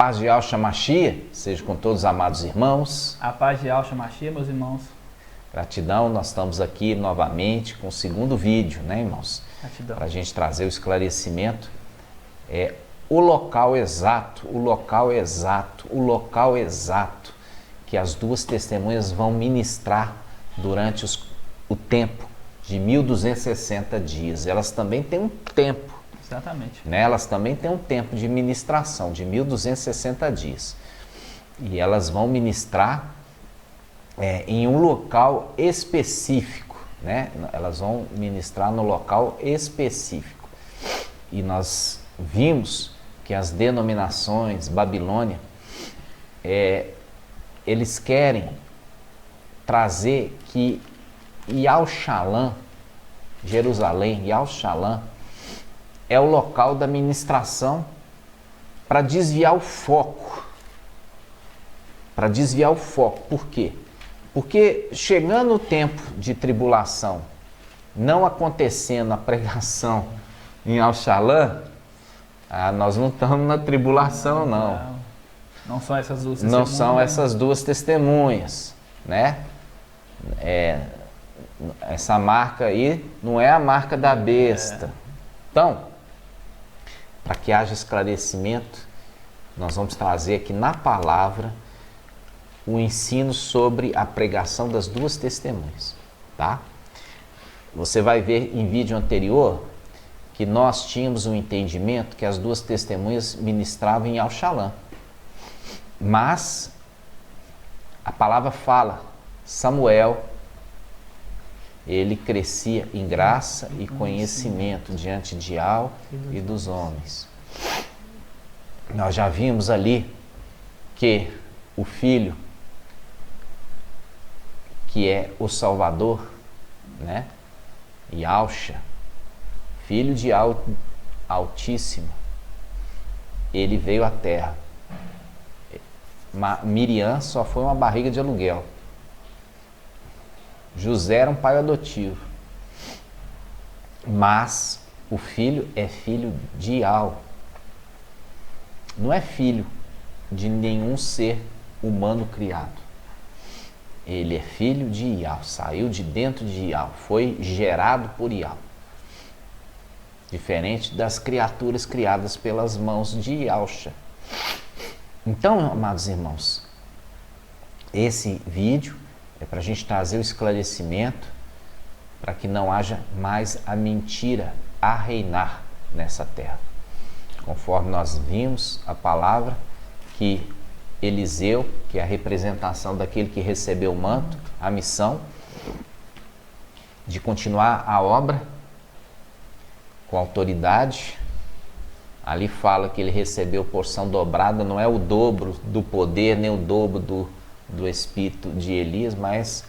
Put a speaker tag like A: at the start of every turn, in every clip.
A: paz de Yahshua Mashiach seja com todos os amados irmãos.
B: A paz de Yahshua Mashiach, meus irmãos.
A: Gratidão, nós estamos aqui novamente com o segundo vídeo, né, irmãos?
B: Gratidão.
A: Para a gente trazer o esclarecimento, o local exato que as duas testemunhas vão ministrar durante o tempo de 1260 dias. Elas também têm um tempo.
B: Exatamente.
A: Né? Elas também têm um tempo de ministração de 1260 dias. E elas vão ministrar em um local específico, né? Elas vão ministrar no local específico. E nós vimos que as denominações Babilônia, eles querem trazer que Yahushalã, Jerusalém, Yahushalã, é o local da ministração para desviar o foco. Para desviar o foco. Por quê? Porque chegando o tempo de tribulação, não acontecendo a pregação em Yahushalã, nós não estamos na tribulação, não.
B: Não são essas duas
A: testemunhas. Não são essas duas testemunhas, né? Essa marca aí não é a marca da besta. Então, para que haja esclarecimento, nós vamos trazer aqui na palavra o ensino sobre a pregação das duas testemunhas, tá? Você vai ver em vídeo anterior que nós tínhamos um entendimento que as duas testemunhas ministravam em Yahushalã. Mas a palavra fala, Samuel, ele crescia em graça e conhecimento diante de Yahweh e dos homens. Nós já vimos ali que o filho, que é o Salvador, né? Yahshua, filho de Altíssimo, ele veio à terra. Miriam só foi uma barriga de aluguel. José era um pai adotivo. Mas o filho é filho de Yahweh. Não é filho de nenhum ser humano criado. Ele é filho de Yahweh, saiu de dentro de Yahweh, foi gerado por Yahweh. Diferente das criaturas criadas pelas mãos de Yahshua. Então, amados irmãos, esse vídeo é para a gente trazer o esclarecimento para que não haja mais a mentira a reinar nessa terra. Conforme nós vimos a palavra que Eliseu, que é a representação daquele que recebeu o manto, a missão de continuar a obra com autoridade. Ali fala que ele recebeu porção dobrada, não é o dobro do poder, nem o dobro do espírito de Elias, mas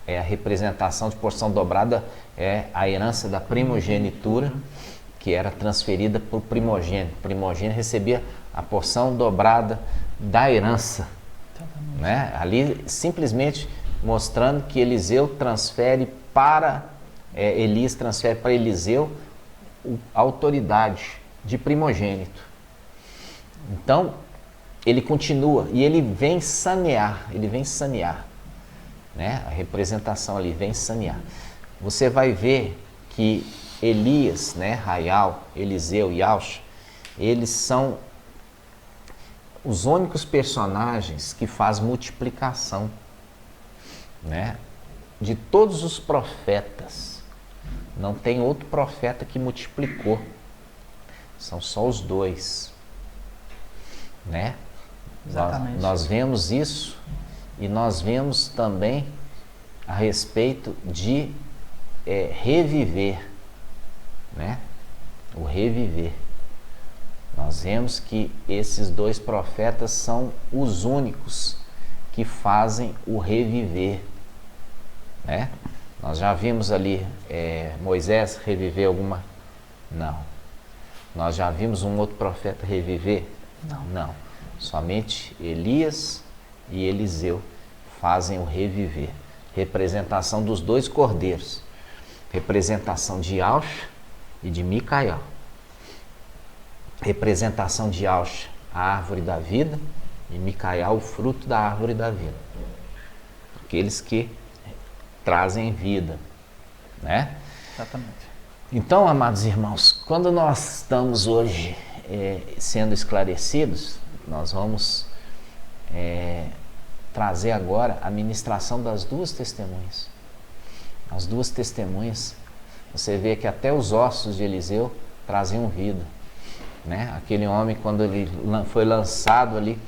A: a representação de porção dobrada é a herança da primogenitura, que era transferida por primogênito. O primogênito recebia a porção dobrada da herança, né? Ali simplesmente mostrando que Eliseu transfere para Elias transfere para Eliseu a autoridade de primogênito. Então ele continua e ele vem sanear, né? A representação ali vem sanear. Você vai ver que Elias, né, Raial, Eliseu e Yahshua, eles são os únicos personagens que faz multiplicação, né? De todos os profetas, não tem outro profeta que multiplicou. São só os dois, né?
B: Exatamente.
A: Nós vemos isso e nós vemos também a respeito de reviver, né? O reviver. Nós vemos que esses dois profetas são os únicos que fazem o reviver, né? Nós já vimos ali Moisés reviver alguma? Não. Nós já vimos um outro profeta reviver? Não. Somente Elias e Eliseu fazem o reviver. Representação dos dois cordeiros. Representação de Yahshua e de Micael. Representação de Yahshua a árvore da vida, e Micael, o fruto da árvore da vida. Aqueles que trazem vida, né?
B: Exatamente.
A: Então, amados irmãos, quando nós estamos hoje sendo esclarecidos, nós vamos trazer agora a ministração das duas testemunhas. As duas testemunhas, você vê que até os ossos de Eliseu traziam vida, né? Aquele homem, quando ele foi lançado ali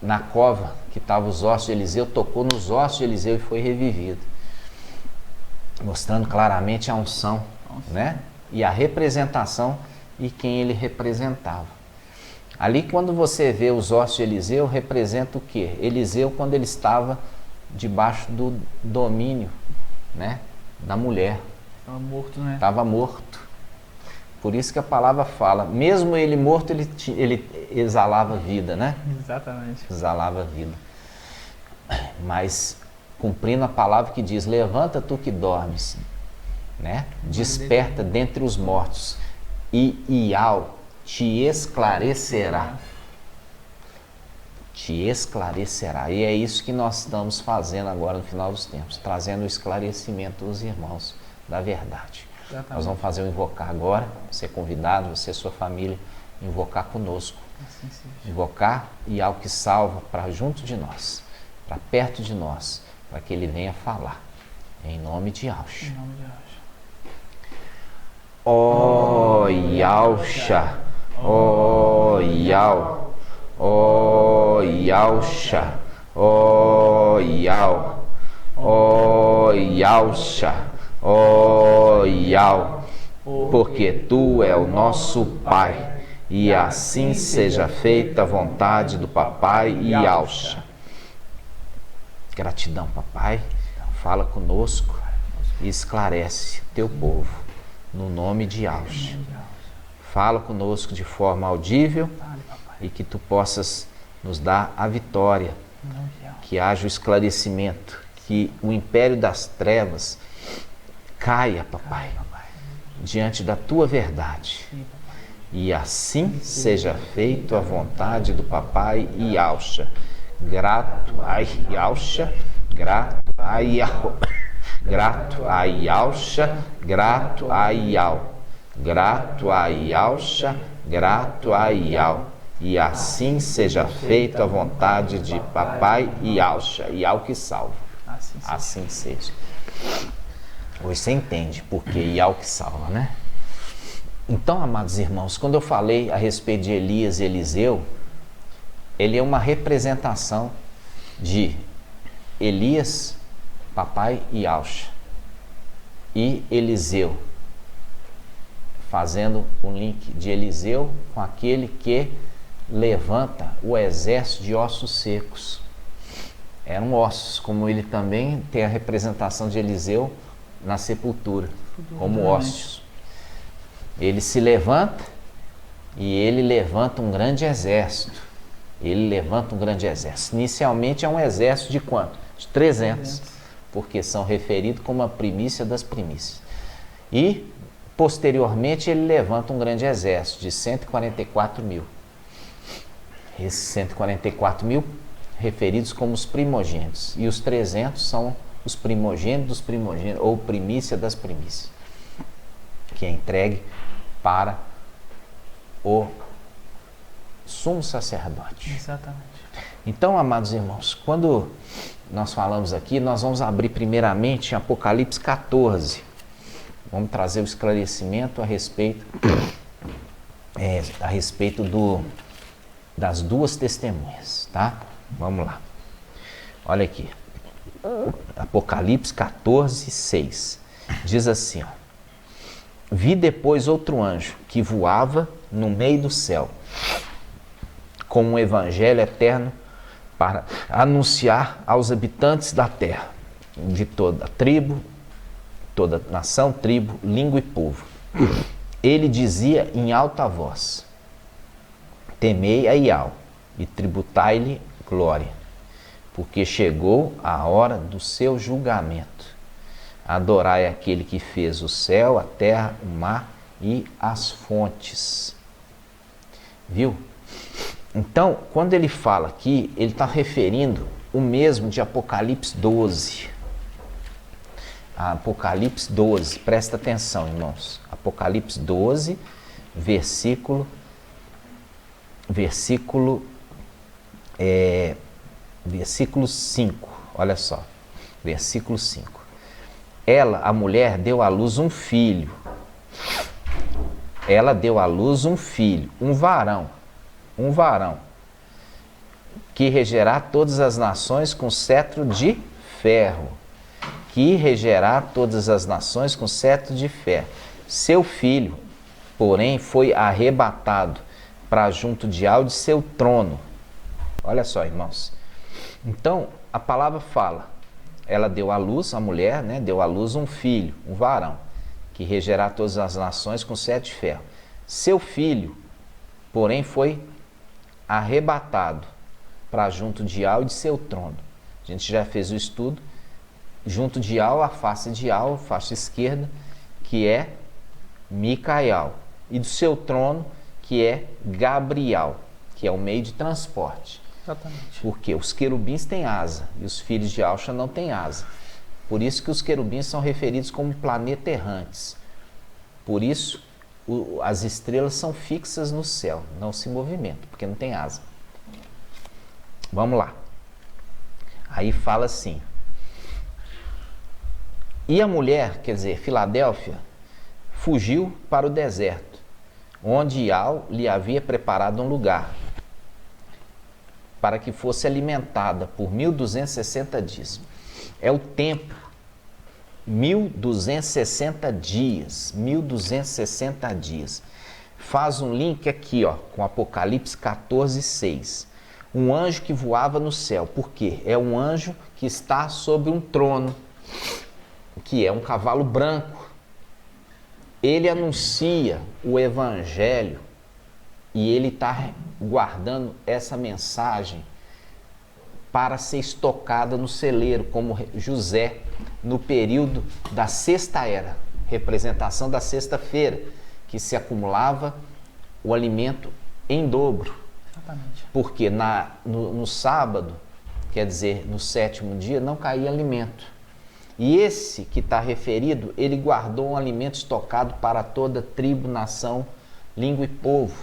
A: na cova que estavam os ossos de Eliseu, tocou nos ossos de Eliseu e foi revivido, mostrando claramente a unção, né? E a representação e quem ele representava. Ali, quando você vê os ossos de Eliseu, representa o quê? Eliseu, quando ele estava debaixo do domínio, né, da mulher.
B: Estava morto, né?
A: Estava morto. Por isso que a palavra fala, mesmo ele morto, ele exalava vida, né?
B: Exatamente.
A: Exalava vida. Mas cumprindo a palavra que diz, levanta tu que dormes, né? Desperta dentre os mortos, e Ial te esclarecerá. Te esclarecerá. E é isso que nós estamos fazendo agora no final dos tempos, trazendo o esclarecimento dos irmãos da verdade.
B: Exatamente.
A: Nós vamos fazer o invocar agora, você é convidado, você e sua família, invocar conosco.
B: Assim seja.
A: Invocar Ial que salva para junto de nós, para perto de nós, para que ele venha falar. Em nome de Yahshua.
B: Em nome de Yahshua.
A: Ó Yahshua, ó Yahweh, ó Yahshua, ó Yahweh, ó Yahshua, ó Yahweh, porque tu é o nosso Pai, e assim seja feita a vontade do Papai Yahshua. Gratidão, Papai, fala conosco e esclarece teu povo, no nome de Yahshua. Fala conosco de forma audível e que tu possas nos dar a vitória, que haja o esclarecimento, que o império das trevas caia, Papai, diante da tua verdade. E assim seja feito a vontade do Papai Yahshua. Grato a Yahshua, grato a Yahweh, grato a Yahshua, grato a Yahweh, grato a Yahshua, grato a Yahweh. E assim seja feita a vontade de Papai Yahshua, Yahweh que salva. Assim seja. Hoje você entende porque Yahweh que salva, né? Então, amados irmãos, quando eu falei a respeito de Elias e Eliseu, ele é uma representação de Elias, Papai Yahshua, e Eliseu, fazendo um link de Eliseu com aquele que levanta o exército de ossos secos. Eram ossos, como ele também tem a representação de Eliseu na sepultura, como ossos. Ele se levanta e ele levanta um grande exército. Ele levanta um grande exército. Inicialmente é um exército de quanto? De 300, porque são referidos como a primícia das primícias. E, posteriormente, ele levanta um grande exército de 144 mil. Esses 144 mil referidos como os primogênitos. E os 300 são os primogênitos dos primogênitos, ou primícia das primícias, que é entregue para o sumo sacerdote.
B: Exatamente.
A: Então, amados irmãos, quando nós falamos aqui, nós vamos abrir primeiramente em Apocalipse 14. Vamos trazer o esclarecimento a respeito das duas testemunhas, tá? Vamos lá. Olha aqui. Apocalipse 14, 6. Diz assim, ó: vi depois outro anjo que voava no meio do céu, com um evangelho eterno para anunciar aos habitantes da terra, de toda tribo, toda nação, tribo, língua e povo. Ele dizia em alta voz: temei a Ial e tributai-lhe glória, porque chegou a hora do seu julgamento. Adorai aquele que fez o céu, a terra, o mar e as fontes. Viu? Então, quando ele fala aqui, ele está referindo o mesmo de Apocalipse 12. Apocalipse 12, presta atenção, irmãos. Apocalipse 12, versículo 5, olha só, versículo 5. Ela, a mulher, deu à luz um filho. Ela deu à luz um filho, um varão, que regerá todas as nações com cetro de ferro. Que regerá todas as nações com cetro de ferro. Seu filho, porém, foi arrebatado para junto de seu trono. Olha só, irmãos. Então, a palavra fala, ela deu à luz, a mulher, né, deu à luz um filho, um varão, que regerá todas as nações com cetro de ferro. Seu filho, porém, foi arrebatado para junto de seu trono. A gente já fez o estudo. Junto de a face esquerda, que é Micael, e do seu trono, que é Gabriel, que é o meio de transporte.
B: Exatamente.
A: Porque os querubins têm asa e os filhos de Alcha não têm asa. Por isso que os querubins são referidos como planetas errantes. Por isso, as estrelas são fixas no céu, não se movimentam, porque não tem asa. Vamos lá. Aí fala assim. E a mulher, quer dizer, Filadélfia, fugiu para o deserto, onde Ial lhe havia preparado um lugar, para que fosse alimentada por 1260 dias. É o tempo, 1260 dias, 1260 dias. Faz um link aqui, ó, com Apocalipse 14, 6. Um anjo que voava no céu. Por quê? É um anjo que está sobre um trono, que é um cavalo branco. Ele anuncia o evangelho e ele está guardando essa mensagem para ser estocada no celeiro, como José, no período da sexta era, representação da sexta-feira, que se acumulava o alimento em dobro.
B: Exatamente.
A: Porque no sábado, quer dizer, no sétimo dia, não caía alimento. E esse que está referido, ele guardou um alimento estocado para toda tribo, nação, língua e povo.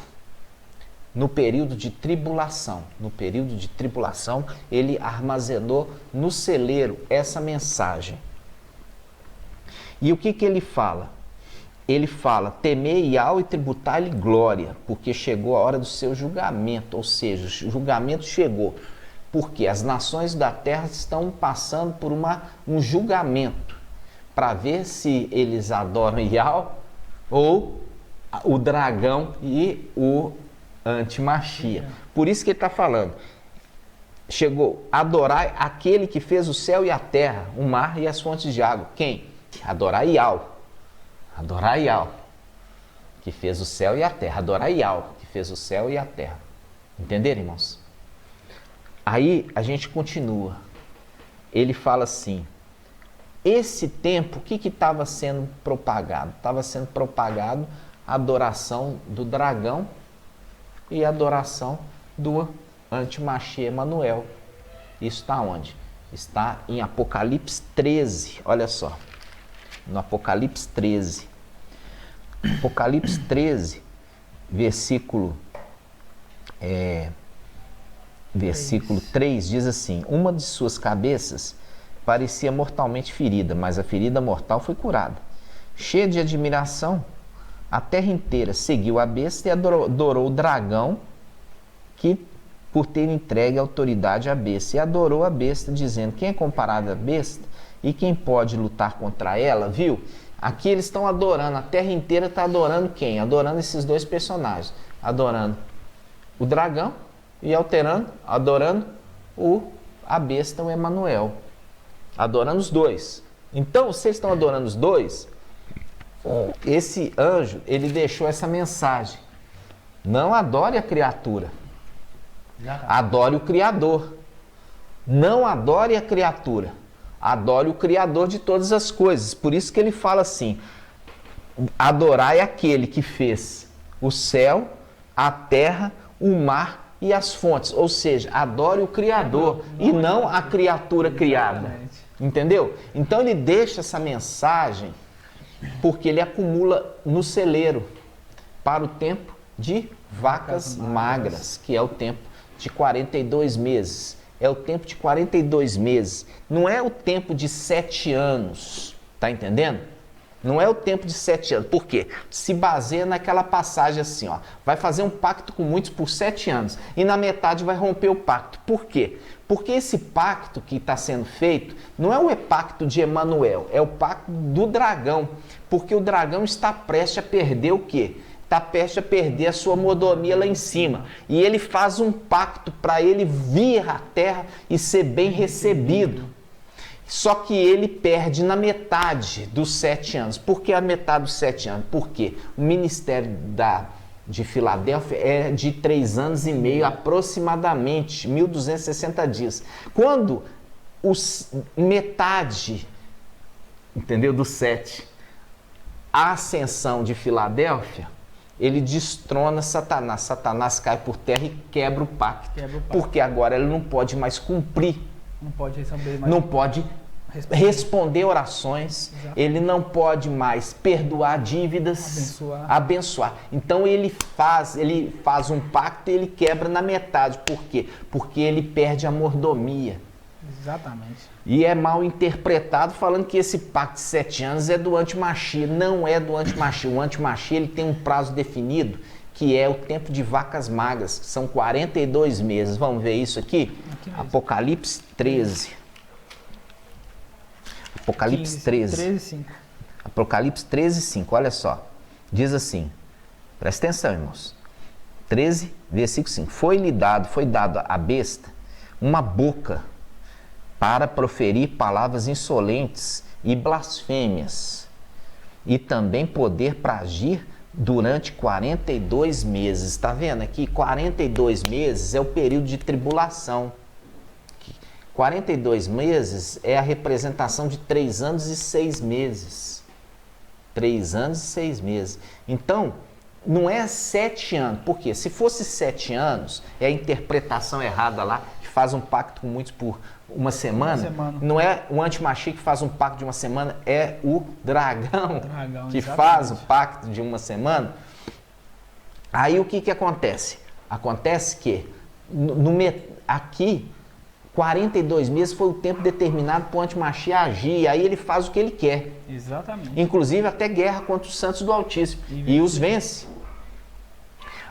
A: No período de tribulação, ele armazenou no celeiro essa mensagem. E o que ele fala? Ele fala, temei Ial e tributai-lhe glória, porque chegou a hora do seu julgamento, ou seja, o julgamento chegou. Porque as nações da terra estão passando por um julgamento para ver se eles adoram Ial ou o dragão e o antimachia. Por isso que ele está falando. Chegou, adorai aquele que fez o céu e a terra, o mar e as fontes de água. Quem? Adorai Ial. Adorai Ial, que fez o céu e a terra. Adorai Ial, que fez o céu e a terra. Entenderam, irmãos? Aí a gente continua. Ele fala assim, esse tempo, o que estava sendo propagado? Estava sendo propagado a adoração do dragão e a adoração do antimachia Emanuel. Isso está onde? Está em Apocalipse 13, olha só. No Apocalipse 13. Apocalipse 13, versículo 3 diz assim, uma de suas cabeças parecia mortalmente ferida, mas a ferida mortal foi curada. Cheia de admiração, a terra inteira seguiu a besta e adorou o dragão, que por ter entregue a autoridade à besta, e adorou a besta, dizendo, quem é comparado à besta e quem pode lutar contra ela? Viu? Aqui eles estão adorando, a terra inteira está adorando quem? Adorando esses dois personagens, adorando o dragão e adorando a besta, o Emanuel, adorando os dois. Então, se eles estão adorando os dois, esse anjo, ele deixou essa mensagem, não adore a criatura, adore o Criador. Não adore a criatura, adore o Criador de todas as coisas. Por isso que ele fala assim, adorai aquele que fez o céu, a terra, o mar e as fontes, ou seja, adore o Criador e não a criatura criada. Entendeu? Então ele deixa essa mensagem porque ele acumula no celeiro para o tempo de vacas magras, que é o tempo de 42 meses. É o tempo de 42 meses. Não é o tempo de 7 anos. Tá entendendo? Não é o tempo de 7 anos. Por quê? Se baseia naquela passagem assim, ó. Vai fazer um pacto com muitos por 7 anos. E na metade vai romper o pacto. Por quê? Porque esse pacto que está sendo feito não é o pacto de Emanuel. É o pacto do dragão. Porque o dragão está prestes a perder o quê? Está prestes a perder a sua mordomia lá em cima. E ele faz um pacto para ele vir à terra e ser bem recebido. Só que ele perde na metade dos 7 anos. Por que a metade dos 7 anos? Porque o ministério de Filadélfia é de 3 anos e meio aproximadamente, 1260 dias. Quando metade, entendeu, dos 7, a ascensão de Filadélfia, ele destrona Satanás. Satanás cai por terra e quebra o pacto. Porque agora ele não pode mais cumprir.
B: Não pode receber mais.
A: Não pode responder orações. Exato. Ele não pode mais perdoar dívidas, abençoar. Então ele faz um pacto e ele quebra na metade. Por quê? Porque ele perde a mordomia.
B: Exatamente.
A: E é mal interpretado falando que esse pacto de 7 anos é do antimachia. Não é do antimachia. O antimachia ele tem um prazo definido, que é o tempo de vacas magras, que são 42 meses. Vamos ver isso aqui? Apocalipse 13. Apocalipse 13, 5. Apocalipse 13, 5. Olha só. Diz assim. Presta atenção, irmãos. 13, versículo 5. Foi dado à besta uma boca para proferir palavras insolentes e blasfêmias, e também poder para agir durante 42 meses. Está vendo aqui? 42 meses é o período de tribulação. 42 meses é a representação de 3 anos e 6 meses. 3 anos e 6 meses. Então, não é 7 anos. Por quê? Se fosse 7 anos, é a interpretação errada lá, que faz um pacto com muitos por uma semana. Não é o antimachia que faz um pacto de uma semana, é o dragão que faz o pacto de uma semana. Aí o que acontece? Acontece que aqui 42 meses foi o tempo determinado para o antimachia agir, e aí ele faz o que ele quer.
B: Exatamente.
A: Inclusive até guerra contra os santos do Altíssimo. E os vence.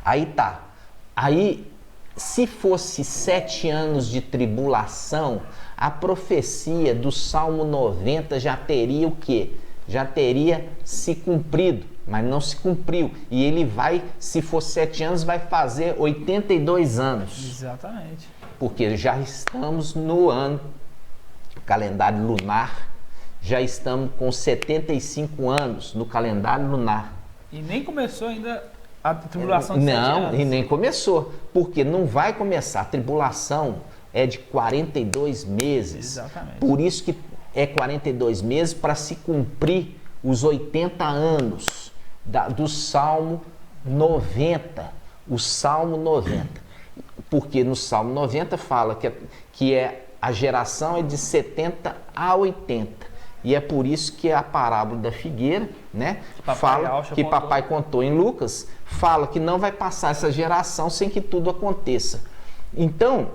A: Aí tá. Aí, se fosse 7 anos de tribulação, a profecia do Salmo 90 já teria o quê? Já teria se cumprido, mas não se cumpriu. E ele vai, se for 7 anos, vai fazer 82 anos.
B: Exatamente.
A: Porque já estamos no ano, calendário lunar, já estamos com 75 anos no calendário lunar.
B: E nem começou ainda a tribulação de 7 anos.
A: Não, e nem começou, porque não vai começar. A tribulação é de 42 meses.
B: Exatamente.
A: Por isso que é 42 meses para se cumprir os 80 anos do Salmo 90. O Salmo 90. Porque no Salmo 90 fala que a geração é de 70 a 80. E é por isso que a parábola da figueira, né, papai contou em Lucas, fala que não vai passar essa geração sem que tudo aconteça. Então,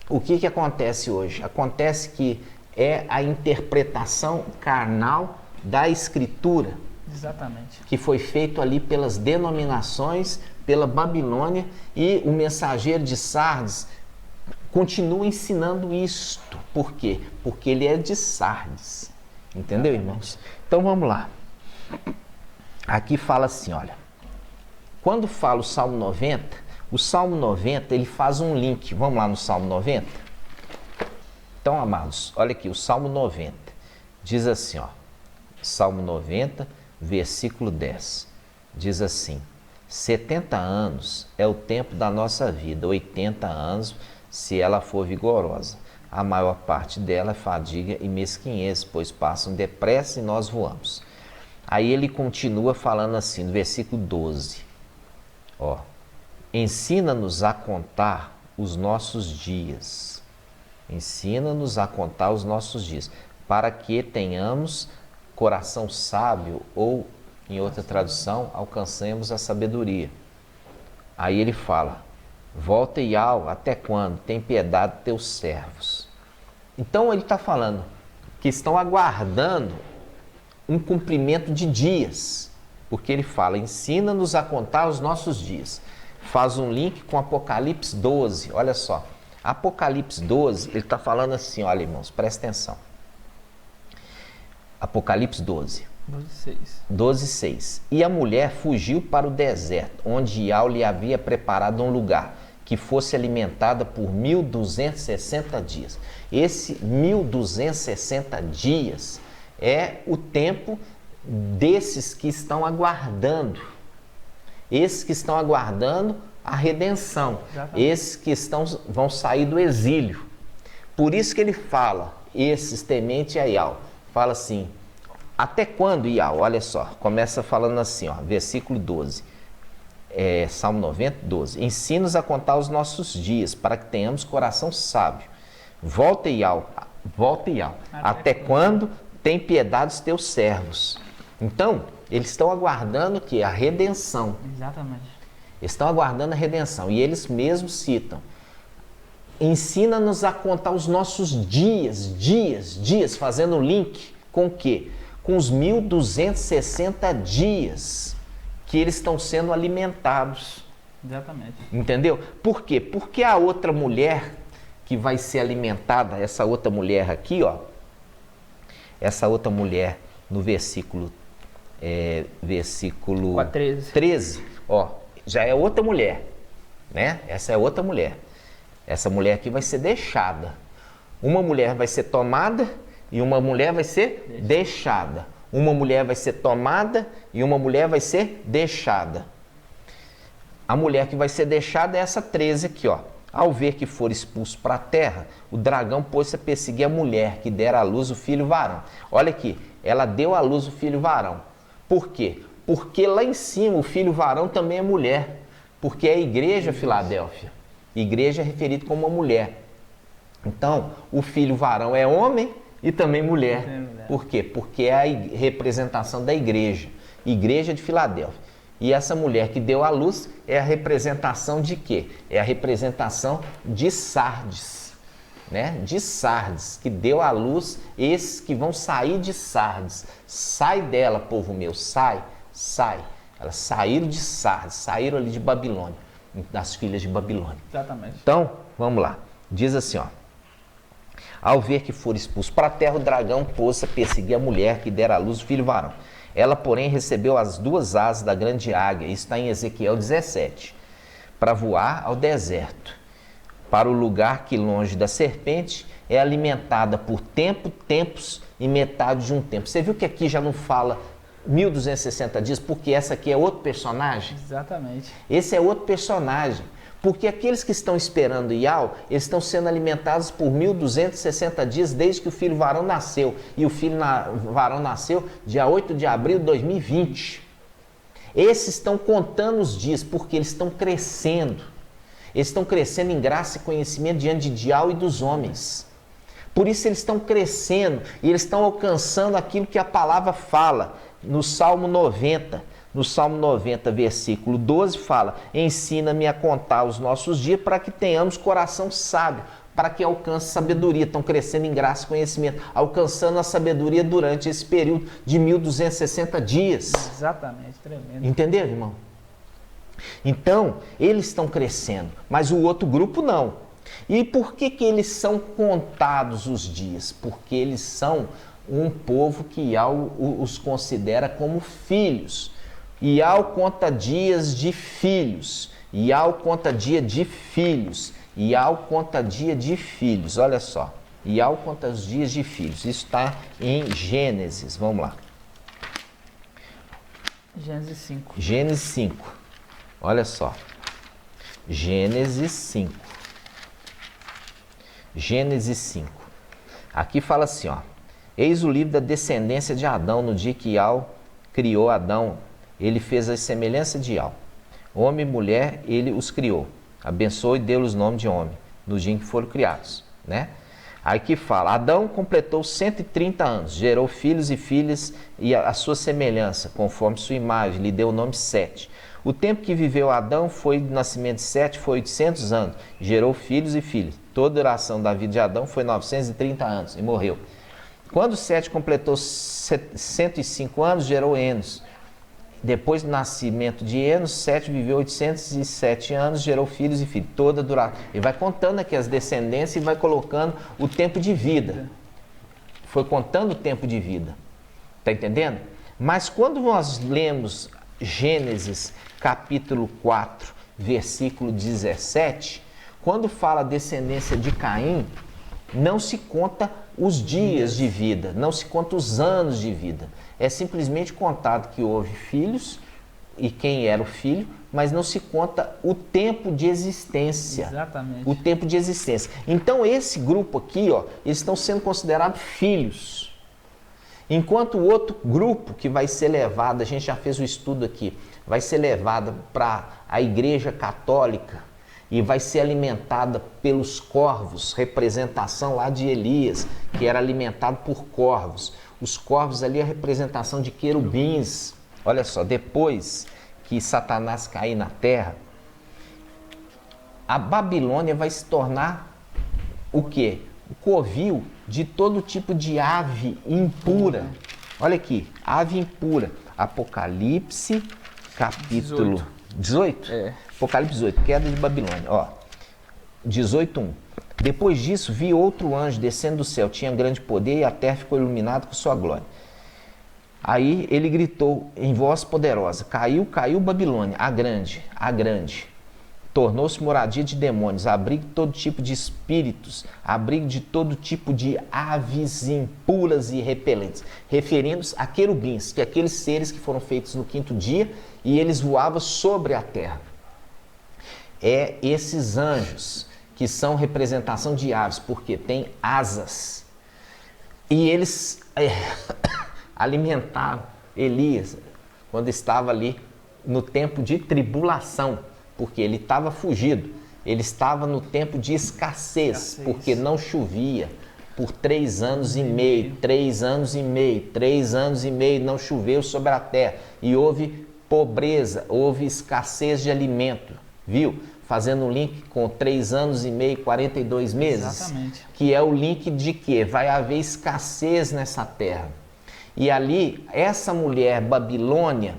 A: o que acontece hoje? Acontece que é a interpretação carnal da Escritura.
B: Exatamente.
A: Que foi feito ali pelas denominações, pela Babilônia, e o mensageiro de Sardes continua ensinando isto. Por quê? Porque ele é de Sardes. Entendeu, irmãos? Então vamos lá. Aqui fala assim, olha. Quando fala o Salmo 90, ele faz um link. Vamos lá no Salmo 90? Então, amados, olha aqui, o Salmo 90. Diz assim, ó. Salmo 90, versículo 10. Diz assim: 70 anos é o tempo da nossa vida, 80 anos se ela for vigorosa. A maior parte dela é fadiga e mesquinhez, pois passam depressa e nós voamos. Aí ele continua falando assim, no versículo 12. Ó, ensina-nos a contar os nossos dias. Ensina-nos a contar os nossos dias, para que tenhamos coração sábio, ou, em outra tradução, alcancemos a sabedoria. Aí ele fala, volta e até quando? Tem piedade de teus servos. Então ele está falando que estão aguardando um cumprimento de dias, porque ele fala, ensina-nos a contar os nossos dias. Faz um link com Apocalipse 12, olha só. Apocalipse 12, ele está falando assim, olha irmãos, presta atenção. Apocalipse 12. 12:6. E a mulher fugiu para o deserto, onde Iau lhe havia preparado um lugar, que fosse alimentada por 1260 dias. Esse 1260 dias é o tempo desses que estão aguardando. Esses que estão aguardando a redenção. Exatamente. Esses que vão sair do exílio. Por isso que ele fala, esses temente a Iau, fala assim, até quando, Iau? Olha só, começa falando assim, ó, versículo 12, Salmo 90, 12. Ensina-nos a contar os nossos dias, para que tenhamos coração sábio. Volta, Iau, até quando? Tem piedade dos teus servos. Então, eles estão aguardando que a redenção.
B: Exatamente.
A: Estão aguardando a redenção. E eles mesmos citam. Ensina-nos a contar os nossos dias, fazendo link com o quê? Com os 1260 dias que eles estão sendo alimentados.
B: Exatamente.
A: Entendeu? Por quê? Porque a outra mulher que vai ser alimentada, essa outra mulher aqui, ó, essa outra mulher no versículo 13, ó, já é outra mulher, né? Essa é outra mulher. Essa mulher aqui vai ser deixada. Uma mulher vai ser tomada e uma mulher vai ser deixada. Uma mulher vai ser tomada e uma mulher vai ser deixada. A mulher que vai ser deixada é essa 13 aqui, ó. Ao ver que for expulso para a terra, o dragão pôs-se a perseguir a mulher que dera à luz o filho varão. Olha aqui, ela deu à luz o filho varão. Por quê? Porque lá em cima o filho varão também é mulher. Porque é a igreja Filadélfia. Igreja é referido como uma mulher. Então, o filho varão é homem e também mulher. Por quê? Porque é a representação da igreja. Igreja de Filadélfia. E essa mulher que deu à luz é a representação de quê? É a representação de Sardes, né? De Sardes, que deu à luz esses que vão sair de Sardes. Sai dela, povo meu, sai. Elas saíram de Sardes, saíram ali de Babilônia, das filhas de Babilônia.
B: Exatamente.
A: Então, vamos lá. Diz assim, ó. Ao ver que for expulso para a terra, o dragão pôs-se a perseguir a mulher que dera à luz o filho varão. Ela, porém, recebeu as duas asas da grande águia, isso está em Ezequiel 17, para voar ao deserto, para o lugar que, longe da serpente, é alimentada por tempos e metade de um tempo. Você viu que aqui já não fala 1260 dias, porque essa aqui é outro personagem?
B: Exatamente.
A: Esse é outro personagem. Porque aqueles que estão esperando Iau, eles estão sendo alimentados por 1260 dias desde que o filho varão nasceu. E o filho varão nasceu dia 8 de abril de 2020. Esses estão contando os dias porque eles estão crescendo. Eles estão crescendo em graça e conhecimento diante de Iau e dos homens. Por isso eles estão crescendo e eles estão alcançando aquilo que a palavra fala no Salmo 90. No Salmo 90, versículo 12, fala: ensina-me a contar os nossos dias para que tenhamos coração sábio, para que alcance sabedoria. Estão crescendo em graça e conhecimento, alcançando a sabedoria durante esse período de 1260 dias.
B: Exatamente, tremendo.
A: Entendeu, irmão? Então, eles estão crescendo, mas o outro grupo não. E por que eles são contados os dias? Porque eles são um povo que Iau os considera como filhos. Iau conta dias de filhos. Iau conta dia de filhos. Iau conta dia de filhos. Olha só. Iau conta os dias de filhos. Isso está em Gênesis. Vamos lá.
B: Gênesis 5.
A: Gênesis 5. Olha só. Gênesis 5. Gênesis 5. Aqui fala assim, ó. Eis o livro da descendência de Adão no dia que Iau criou Adão. Ele fez a semelhança de Iau. Homem e mulher, ele os criou. Abençoou e deu-lhes o nome de homem, no dia em que foram criados, né? Aí que fala, Adão completou 130 anos, gerou filhos e filhas e a sua semelhança, conforme sua imagem, lhe deu o nome Sete. O tempo que viveu Adão foi do nascimento de Sete, foi 800 anos, gerou filhos e filhas. Toda a duração da vida de Adão foi 930 anos e morreu. Quando Sete completou 105 anos, gerou Enos. Depois do nascimento de Enos, Sete viveu 807 anos, gerou filhos e filhas. Toda duração. Ele vai contando aqui as descendências e vai colocando o tempo de vida. Foi contando o tempo de vida. Está entendendo? Mas quando nós lemos Gênesis capítulo 4, versículo 17, quando fala descendência de Caim, não se conta os dias de vida, não se conta os anos de vida. É simplesmente contado que houve filhos e quem era o filho, mas não se conta o tempo de existência.
B: Exatamente.
A: O tempo de existência. Então esse grupo aqui, ó, eles estão sendo considerados filhos. Enquanto o outro grupo que vai ser levado, a gente já fez o estudo aqui, vai ser levado para a Igreja Católica e vai ser alimentada pelos corvos, representação lá de Elias, que era alimentado por corvos. Os corvos ali é a representação de querubins. Olha só, depois que Satanás cair na terra, a Babilônia vai se tornar o quê? O covil de todo tipo de ave impura. Olha aqui, ave impura. Apocalipse, capítulo 18. Apocalipse 18, queda de Babilônia. Ó, 18:1. Depois disso, vi outro anjo descendo do céu, tinha grande poder e a terra ficou iluminada com sua glória. Aí ele gritou em voz poderosa: caiu, caiu Babilônia, a grande, tornou-se moradia de demônios, abrigo de todo tipo de espíritos, abrigo de todo tipo de aves impuras e repelentes, referindo-se a querubins, que aqueles seres que foram feitos no quinto dia e eles voavam sobre a terra. É esses anjos que são representação de aves, porque tem asas. E eles alimentaram Elias quando estava ali no tempo de tribulação, porque ele estava fugido, ele estava no tempo de escassez, porque não chovia por 3 anos e meio, 3 anos e meio, 3 anos e meio não choveu sobre a terra, e houve pobreza, houve escassez de alimento, viu? Fazendo um link com 3 anos e meio, 42 meses,
B: exatamente,
A: que é o link de que vai haver escassez nessa terra. E ali, essa mulher Babilônia,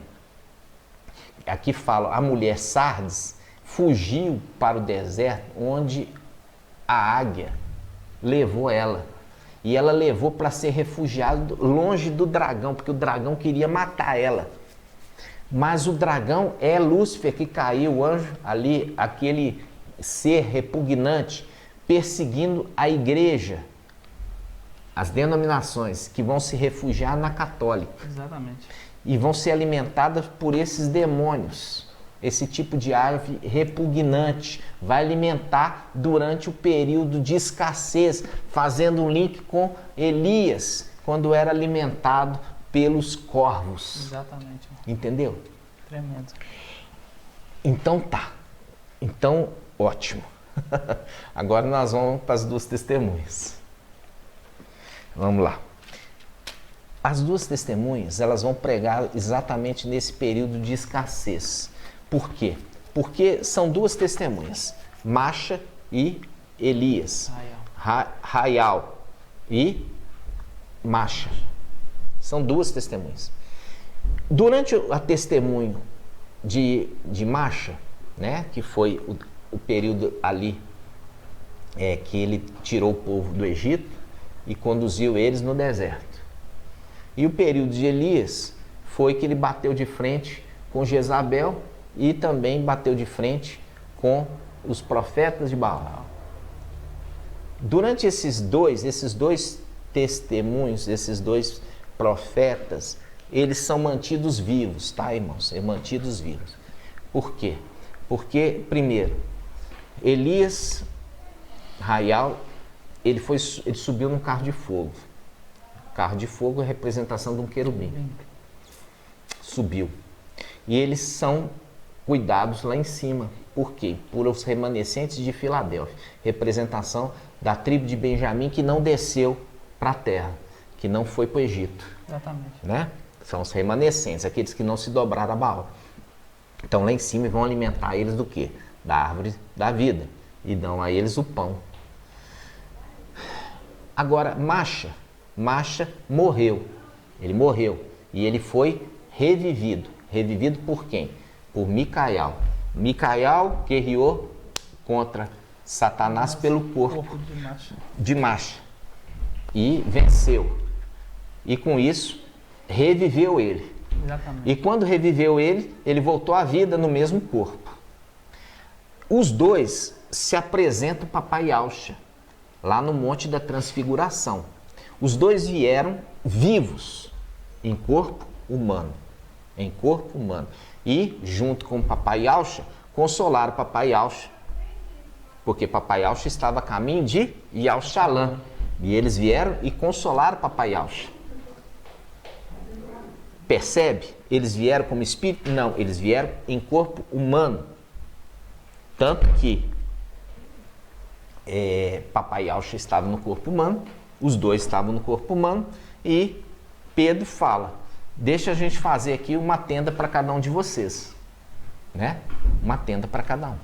A: aqui fala, a mulher Sardes, fugiu para o deserto, onde a águia levou ela. E ela levou para ser refugiada longe do dragão, porque o dragão queria matar ela. Mas o dragão é Lúcifer, que caiu, o anjo ali, aquele ser repugnante, perseguindo a igreja, as denominações que vão se refugiar na católica.
B: exatamente,
A: E vão ser alimentadas por esses demônios. Esse tipo de ave repugnante vai alimentar durante o período de escassez, fazendo um link com Elias, quando era alimentado pelos corvos.
B: exatamente.
A: Entendeu?
B: Tremendo.
A: Então tá. Então, ótimo. Agora nós vamos para as duas testemunhas. Vamos lá. As duas testemunhas, elas vão pregar exatamente nesse período de escassez. Por quê? Porque são duas testemunhas, Macha e Elias. Raial e Macha. São duas testemunhas. Durante a testemunho de Macha, né, que foi o período ali que ele tirou o povo do Egito e conduziu eles no deserto. E o período de Elias foi que ele bateu de frente com Jezabel e também bateu de frente com os profetas de Baal. Durante esses dois testemunhos, esses dois profetas, eles são mantidos vivos, tá, irmãos? Mantidos vivos. Por quê? Porque, primeiro, Elias, Raial, ele subiu num carro de fogo. Carro de fogo é a representação de um querubim. Subiu. E eles são cuidados lá em cima. Por quê? Por os remanescentes de Filadélfia, representação da tribo de Benjamim que não desceu para a terra, que não foi para o Egito.
B: Exatamente.
A: Né? São os remanescentes, aqueles que não se dobraram a Baal. Então lá em cima vão alimentar eles do quê? Da árvore da vida. E dão a eles o pão. Agora, Macha morreu. Ele morreu. E ele foi revivido. Revivido por quem? Por Micael. Micael guerreou contra Satanás pelo corpo de Macha. E venceu. E com isso, reviveu ele.
B: Exatamente.
A: E quando reviveu ele, ele voltou à vida no mesmo corpo. Os dois se apresentam para Papai Yahshua, lá no Monte da Transfiguração. Os dois vieram vivos, em corpo humano. Em corpo humano. E, junto com o Papai Yahshua, consolaram o Papai Yahshua. Porque Papai Yahshua estava a caminho de Yahushalã. E eles vieram e consolaram o Papai Yahshua. Percebe? Eles vieram como espírito? Não, eles vieram em corpo humano. Tanto que Papai Yahshua estava no corpo humano, os dois estavam no corpo humano, e Pedro fala, deixa a gente fazer aqui uma tenda para cada um de vocês. Né? Uma tenda para cada um.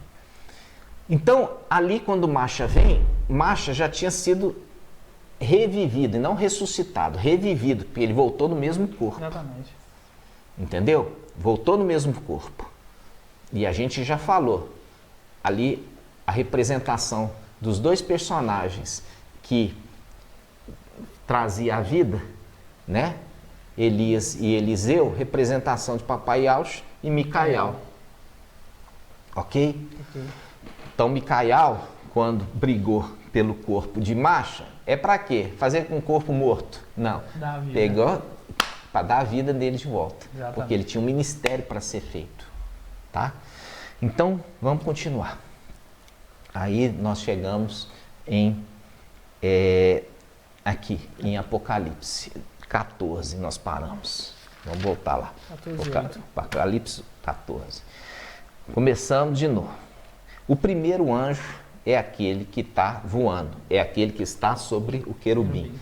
A: Então, ali quando Macha vem, Macha já tinha sido revivido, e não ressuscitado, revivido, porque ele voltou no mesmo corpo.
B: Exatamente.
A: Entendeu? Voltou no mesmo corpo. E a gente já falou, ali a representação dos dois personagens que trazia a vida, né? Elias e Eliseu, representação de Papai Yahshua e Micael. Ok? Então Micael, quando brigou pelo corpo de Macha, é para quê? Fazer com o corpo morto? Não. Pegou para dar a vida dele de volta. Exatamente. Porque ele tinha um ministério para ser feito. Tá? Então, vamos continuar. Aí nós chegamos aqui, em Apocalipse 14, nós paramos. Vamos voltar lá. Apocalipse 14. Começamos de novo. O primeiro anjo é aquele que está voando, é aquele que está sobre o querubim.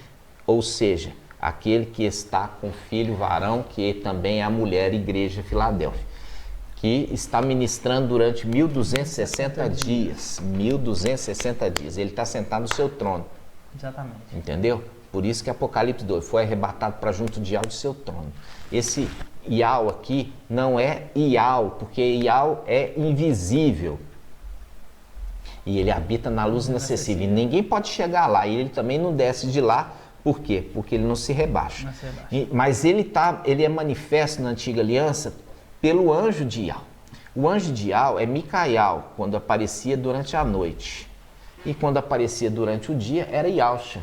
A: Ou seja, aquele que está com o filho varão, que também é a mulher igreja Filadélfia, que está ministrando durante 1260 dias. 1260 dias. Ele está sentado no seu trono.
B: Exatamente.
A: Entendeu? Por isso que Apocalipse 2 foi arrebatado para junto de Yahweh do seu trono. Esse Yahweh aqui não é Yahweh, porque Yahweh é invisível. E ele habita na luz inacessível. E ninguém pode chegar lá. E ele também não desce de lá. Por quê? Porque ele não se rebaixa. Não se rebaixa. Mas ele é manifesto na antiga aliança pelo anjo de Yahweh. O anjo de Yahweh é Micael, quando aparecia durante a noite. E quando aparecia durante o dia, era Yahshua.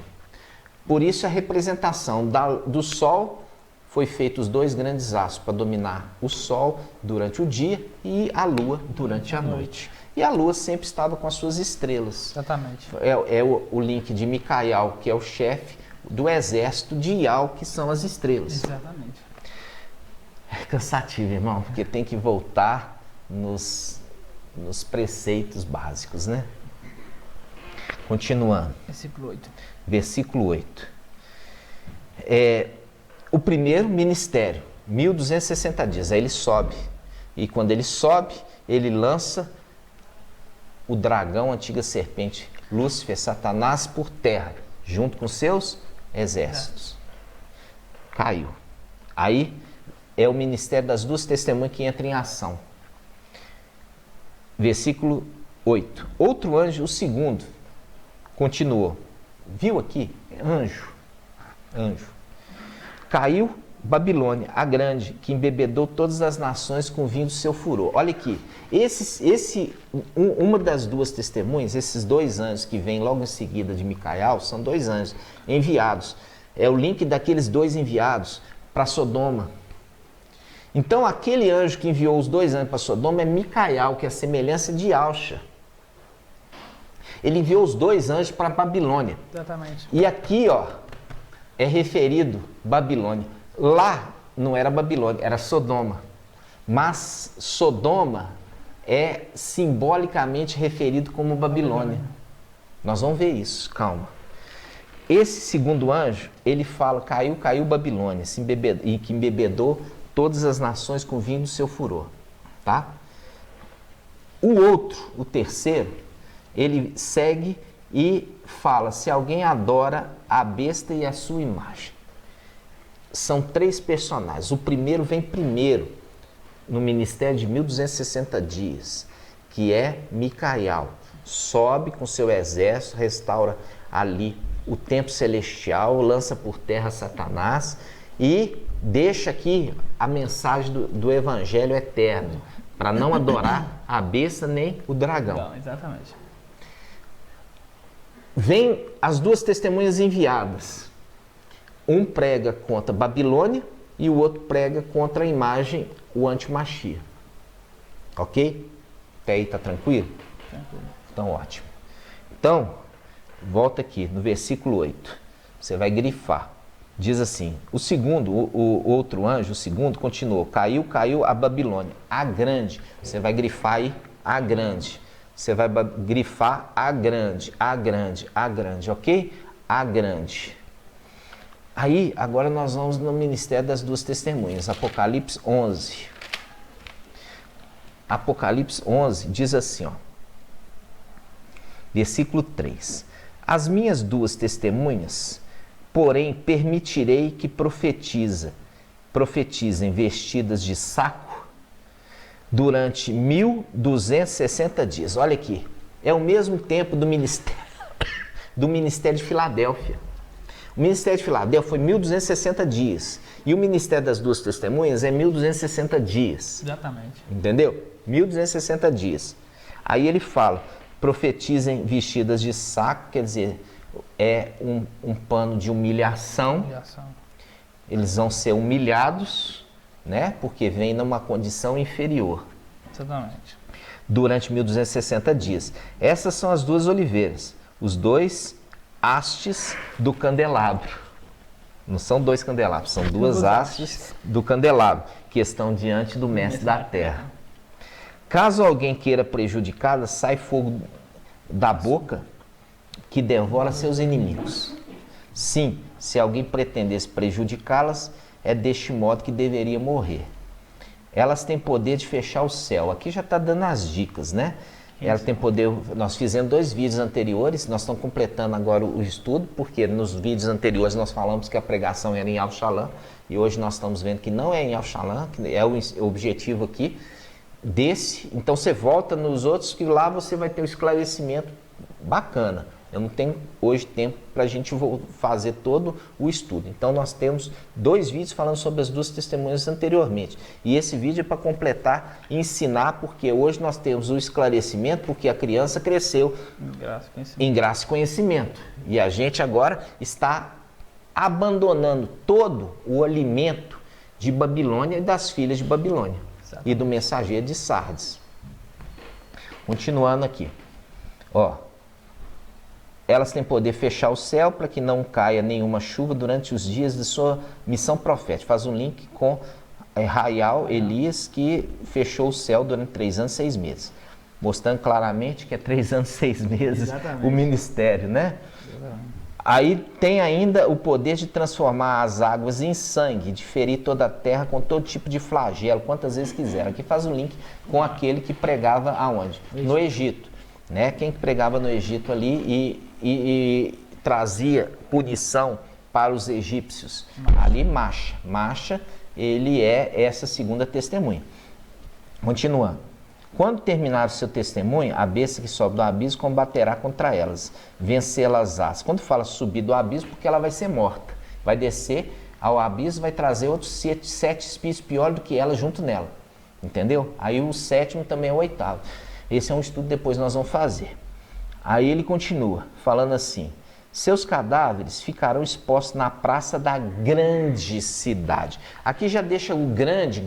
A: Por isso a representação do sol foi feito os dois grandes astros para dominar o sol durante o dia e a lua durante a noite. E a lua sempre estava com as suas estrelas.
B: Exatamente.
A: É o link de Micael, que é o chefe do exército de Yahweh, que são as estrelas.
B: Exatamente.
A: É cansativo, irmão, porque tem que voltar nos preceitos básicos, né? Continuando.
B: Versículo 8.
A: Versículo 8. O primeiro ministério, 1260 dias, aí ele sobe. E quando ele sobe, ele lança o dragão, a antiga serpente, Lúcifer, Satanás, por terra, junto com seus exércitos. Caiu. Aí é o ministério das duas testemunhas que entra em ação. Versículo 8. Outro anjo, o segundo, continuou. Viu aqui? Anjo. Caiu Babilônia, a grande, que embebedou todas as nações com o vinho do seu furor. Olha aqui, uma das duas testemunhas, esses dois anjos que vêm logo em seguida de Micael, são dois anjos enviados. É o link daqueles dois enviados para Sodoma. Então, aquele anjo que enviou os dois anjos para Sodoma é Micael, que é a semelhança de Yahshua. Ele enviou os dois anjos para Babilônia.
B: Exatamente.
A: E aqui, ó, é referido Babilônia. Lá não era Babilônia, era Sodoma. Mas Sodoma é simbolicamente referido como Babilônia. Nós vamos ver isso, calma. Esse segundo anjo, ele fala, caiu Babilônia, e que embebedou todas as nações com vinho do seu furor. Tá? O outro, o terceiro, ele segue e fala, se alguém adora a besta e a sua imagem. São 3 personagens. O primeiro vem primeiro no ministério de 1260 dias, que é Micael. Sobe com seu exército, restaura ali o templo celestial, lança por terra Satanás e deixa aqui a mensagem do evangelho eterno, para não adorar a besta nem o dragão.
B: Não, exatamente.
A: Vem as 2 testemunhas enviadas. Um prega contra Babilônia e o outro prega contra a imagem, o antimachia. Ok? Até aí tá tranquilo?
B: Tranquilo.
A: Então, ótimo. Então, volta aqui no versículo 8. Você vai grifar. Diz assim, o segundo, o outro anjo, o segundo, continuou. Caiu a Babilônia, a grande. Você vai grifar aí, a grande. Você vai grifar a grande, ok? A grande. Aí, agora nós vamos no ministério das 2 testemunhas, Apocalipse 11. Apocalipse 11 diz assim, ó, versículo 3. As minhas 2 testemunhas, porém, permitirei que profetizem vestidas de saco durante 1260 dias. Olha aqui, é o mesmo tempo do ministério de Filadélfia. O ministério de Filadélfia foi 1260 dias. E o ministério das 2 testemunhas é 1260 dias.
B: Exatamente.
A: Entendeu? 1260 dias. Aí ele fala, profetizem vestidas de saco, quer dizer, é um pano de humilhação. Eles vão ser humilhados, né? Porque vem numa condição inferior.
B: Exatamente.
A: Durante 1260 dias. Essas são as 2 oliveiras. Os 2 hastes do candelabro. Não são 2 candelabros, são 2 hastes do candelabro, que estão diante do mestre da terra. Caso alguém queira prejudicá-la, sai fogo da boca que devora seus inimigos. Sim, se alguém pretendesse prejudicá-las, é deste modo que deveria morrer. Elas têm poder de fechar o céu. Aqui já está dando as dicas, né? Ela tem poder. Nós fizemos 2 vídeos anteriores, nós estamos completando agora o estudo, porque nos vídeos anteriores nós falamos que a pregação era em Al-Shalom, e hoje nós estamos vendo que não é em Al-Shalom, que é o objetivo aqui desse. Então você volta nos outros, que lá você vai ter um esclarecimento bacana. Eu não tenho hoje tempo para a gente fazer todo o estudo. Então nós temos 2 vídeos falando sobre as 2 testemunhas anteriormente. E esse vídeo é para completar e ensinar, porque hoje nós temos o esclarecimento, porque a criança cresceu em graça e conhecimento. E a gente agora está abandonando todo o alimento de Babilônia e das filhas de Babilônia. Exatamente. E do mensageiro de Sardes. Continuando aqui. Ó. Elas têm poder fechar o céu para que não caia nenhuma chuva durante os dias de sua missão profética. Faz um link com Raial Elias, que fechou o céu durante 3 anos e 6 meses. Mostrando claramente que é 3 anos e 6 meses. Exatamente. O ministério, né? Exatamente. Aí tem ainda o poder de transformar as águas em sangue, de ferir toda a terra com todo tipo de flagelo, quantas vezes quiser. Aqui faz um link com aquele que pregava aonde? No Egito. Né? Quem pregava no Egito ali e trazia punição para os egípcios. Ali Macha, ele é essa segunda testemunha. Continuando. Quando terminar o seu testemunho, a besta que sobe do abismo combaterá contra elas, vencê-las-ás. Quando fala subir do abismo, porque ela vai ser morta. Vai descer ao abismo, vai trazer outros 7 espíritos pior do que ela junto nela. Entendeu? Aí o 7º também é o 8º. Esse é um estudo que depois nós vamos fazer. Aí ele continua, falando assim, seus cadáveres ficarão expostos na praça da grande cidade. Aqui já deixa o grande,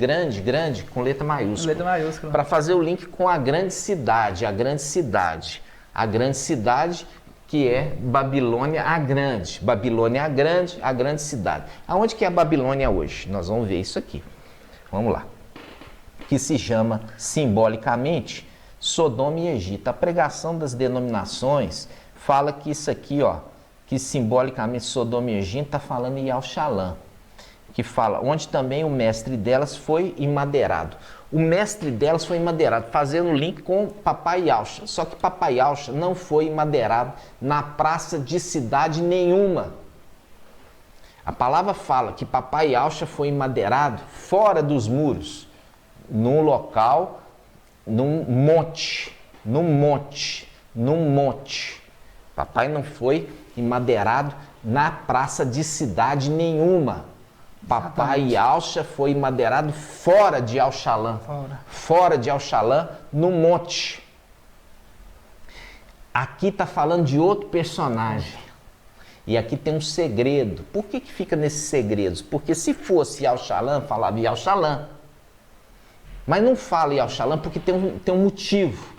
A: com letra maiúscula. Letra maiúscula. Para fazer o link com a grande cidade, a grande cidade. A grande cidade que é Babilônia a grande. Babilônia a grande cidade. Aonde que é a Babilônia hoje? Nós vamos ver isso aqui. Vamos lá. Que se chama simbolicamente Sodoma e Egito. A pregação das denominações fala que isso aqui, ó, que simbolicamente Sodoma e Egito está falando em Yal-Shalom, que fala, onde também o mestre delas foi emadeirado. O mestre delas foi emadeirado, fazendo link com Papai Yalcha. Só que Papai Yalcha não foi emadeirado na praça de cidade nenhuma. A palavra fala que Papai Yalcha foi emadeirado fora dos muros, num local, num monte. Papai não foi emadeirado na praça de cidade nenhuma. Papai Yalcha foi emadeirado fora de Yal-Shalom. Fora de Yal-Shalom, no monte. Aqui está falando de outro personagem. E aqui tem um segredo. Por que fica nesses segredos? Porque se fosse Yal-Shalom, falava Yal-Shalom. Mas não fala Yal-Shalom porque tem um motivo.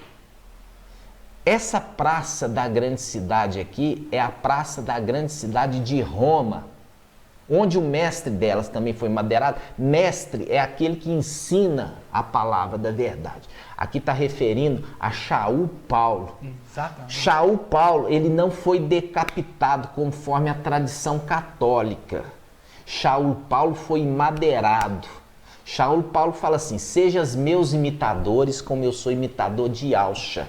A: Essa praça da grande cidade aqui é a praça da grande cidade de Roma, onde o mestre delas também foi madeirado. Mestre é aquele que ensina a palavra da verdade. Aqui está referindo a Shaul Paulo.
B: Exatamente.
A: Shaul Paulo, ele não foi decapitado conforme a tradição católica. Shaul Paulo foi madeirado. Shaul Paulo fala assim, sejas meus imitadores como eu sou imitador de Yalcha.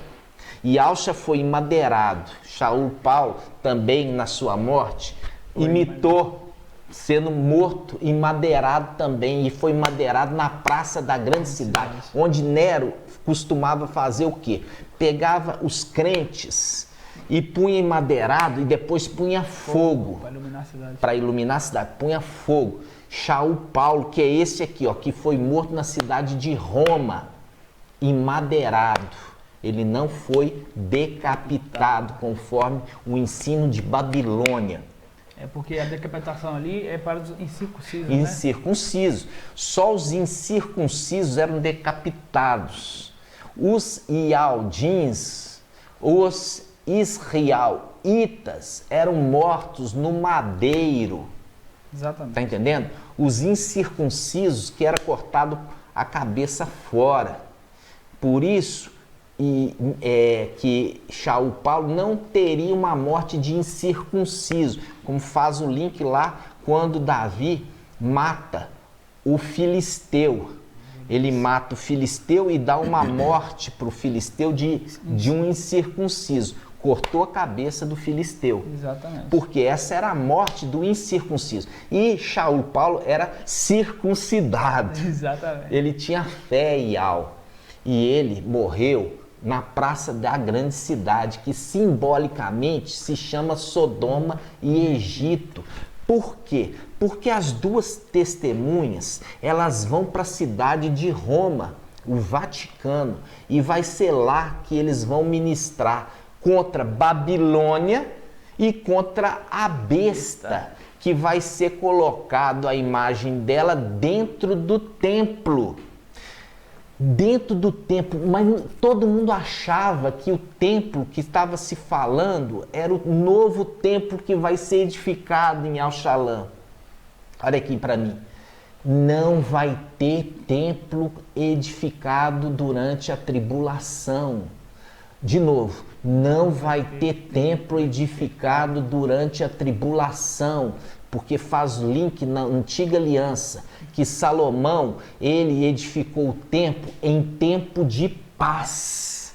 A: Yalcha foi madeirado. Shaul Paulo também na sua morte imitou, sendo morto e madeirado também, e foi madeirado na praça da grande cidade, onde Nero costumava fazer o quê? Pegava os crentes e punha emadeirado e depois punha fogo para iluminar a cidade, punha fogo. Shaul Paulo, que é esse aqui, ó, que foi morto na cidade de Roma, emadeirado. Ele não foi decapitado conforme o ensino de Babilônia.
B: É porque a decapitação ali é para os incircuncisos, né?
A: Incircuncisos. Só os incircuncisos eram decapitados. Os Ialdins, os Israelitas eram mortos no madeiro.
B: Exatamente.
A: Está entendendo? Os incircuncisos que era cortado a cabeça fora. Por isso que Shaul Paulo não teria uma morte de incircunciso, como faz o link lá quando Davi mata o filisteu. Ele mata o filisteu e dá uma morte para o filisteu de um incircunciso. Cortou a cabeça do filisteu.
B: Exatamente.
A: Porque essa era a morte do incircunciso. E Shaul Paulo era circuncidado.
B: Exatamente.
A: Ele tinha fé em Yal. E ele morreu na praça da grande cidade, que simbolicamente se chama Sodoma e Egito. Por quê? Porque as duas testemunhas, elas vão para a cidade de Roma, o Vaticano, e vai ser lá que eles vão ministrar contra Babilônia e contra a besta, que vai ser colocado a imagem dela dentro do templo. Dentro do templo, mas todo mundo achava que o templo que estava se falando era o novo templo que vai ser edificado em Yal-Shalom. Olha aqui para mim. Não vai ter templo edificado durante a tribulação. De novo, não vai ter templo edificado durante a tribulação, porque faz link na antiga aliança, que Salomão, ele edificou o templo em tempo de paz.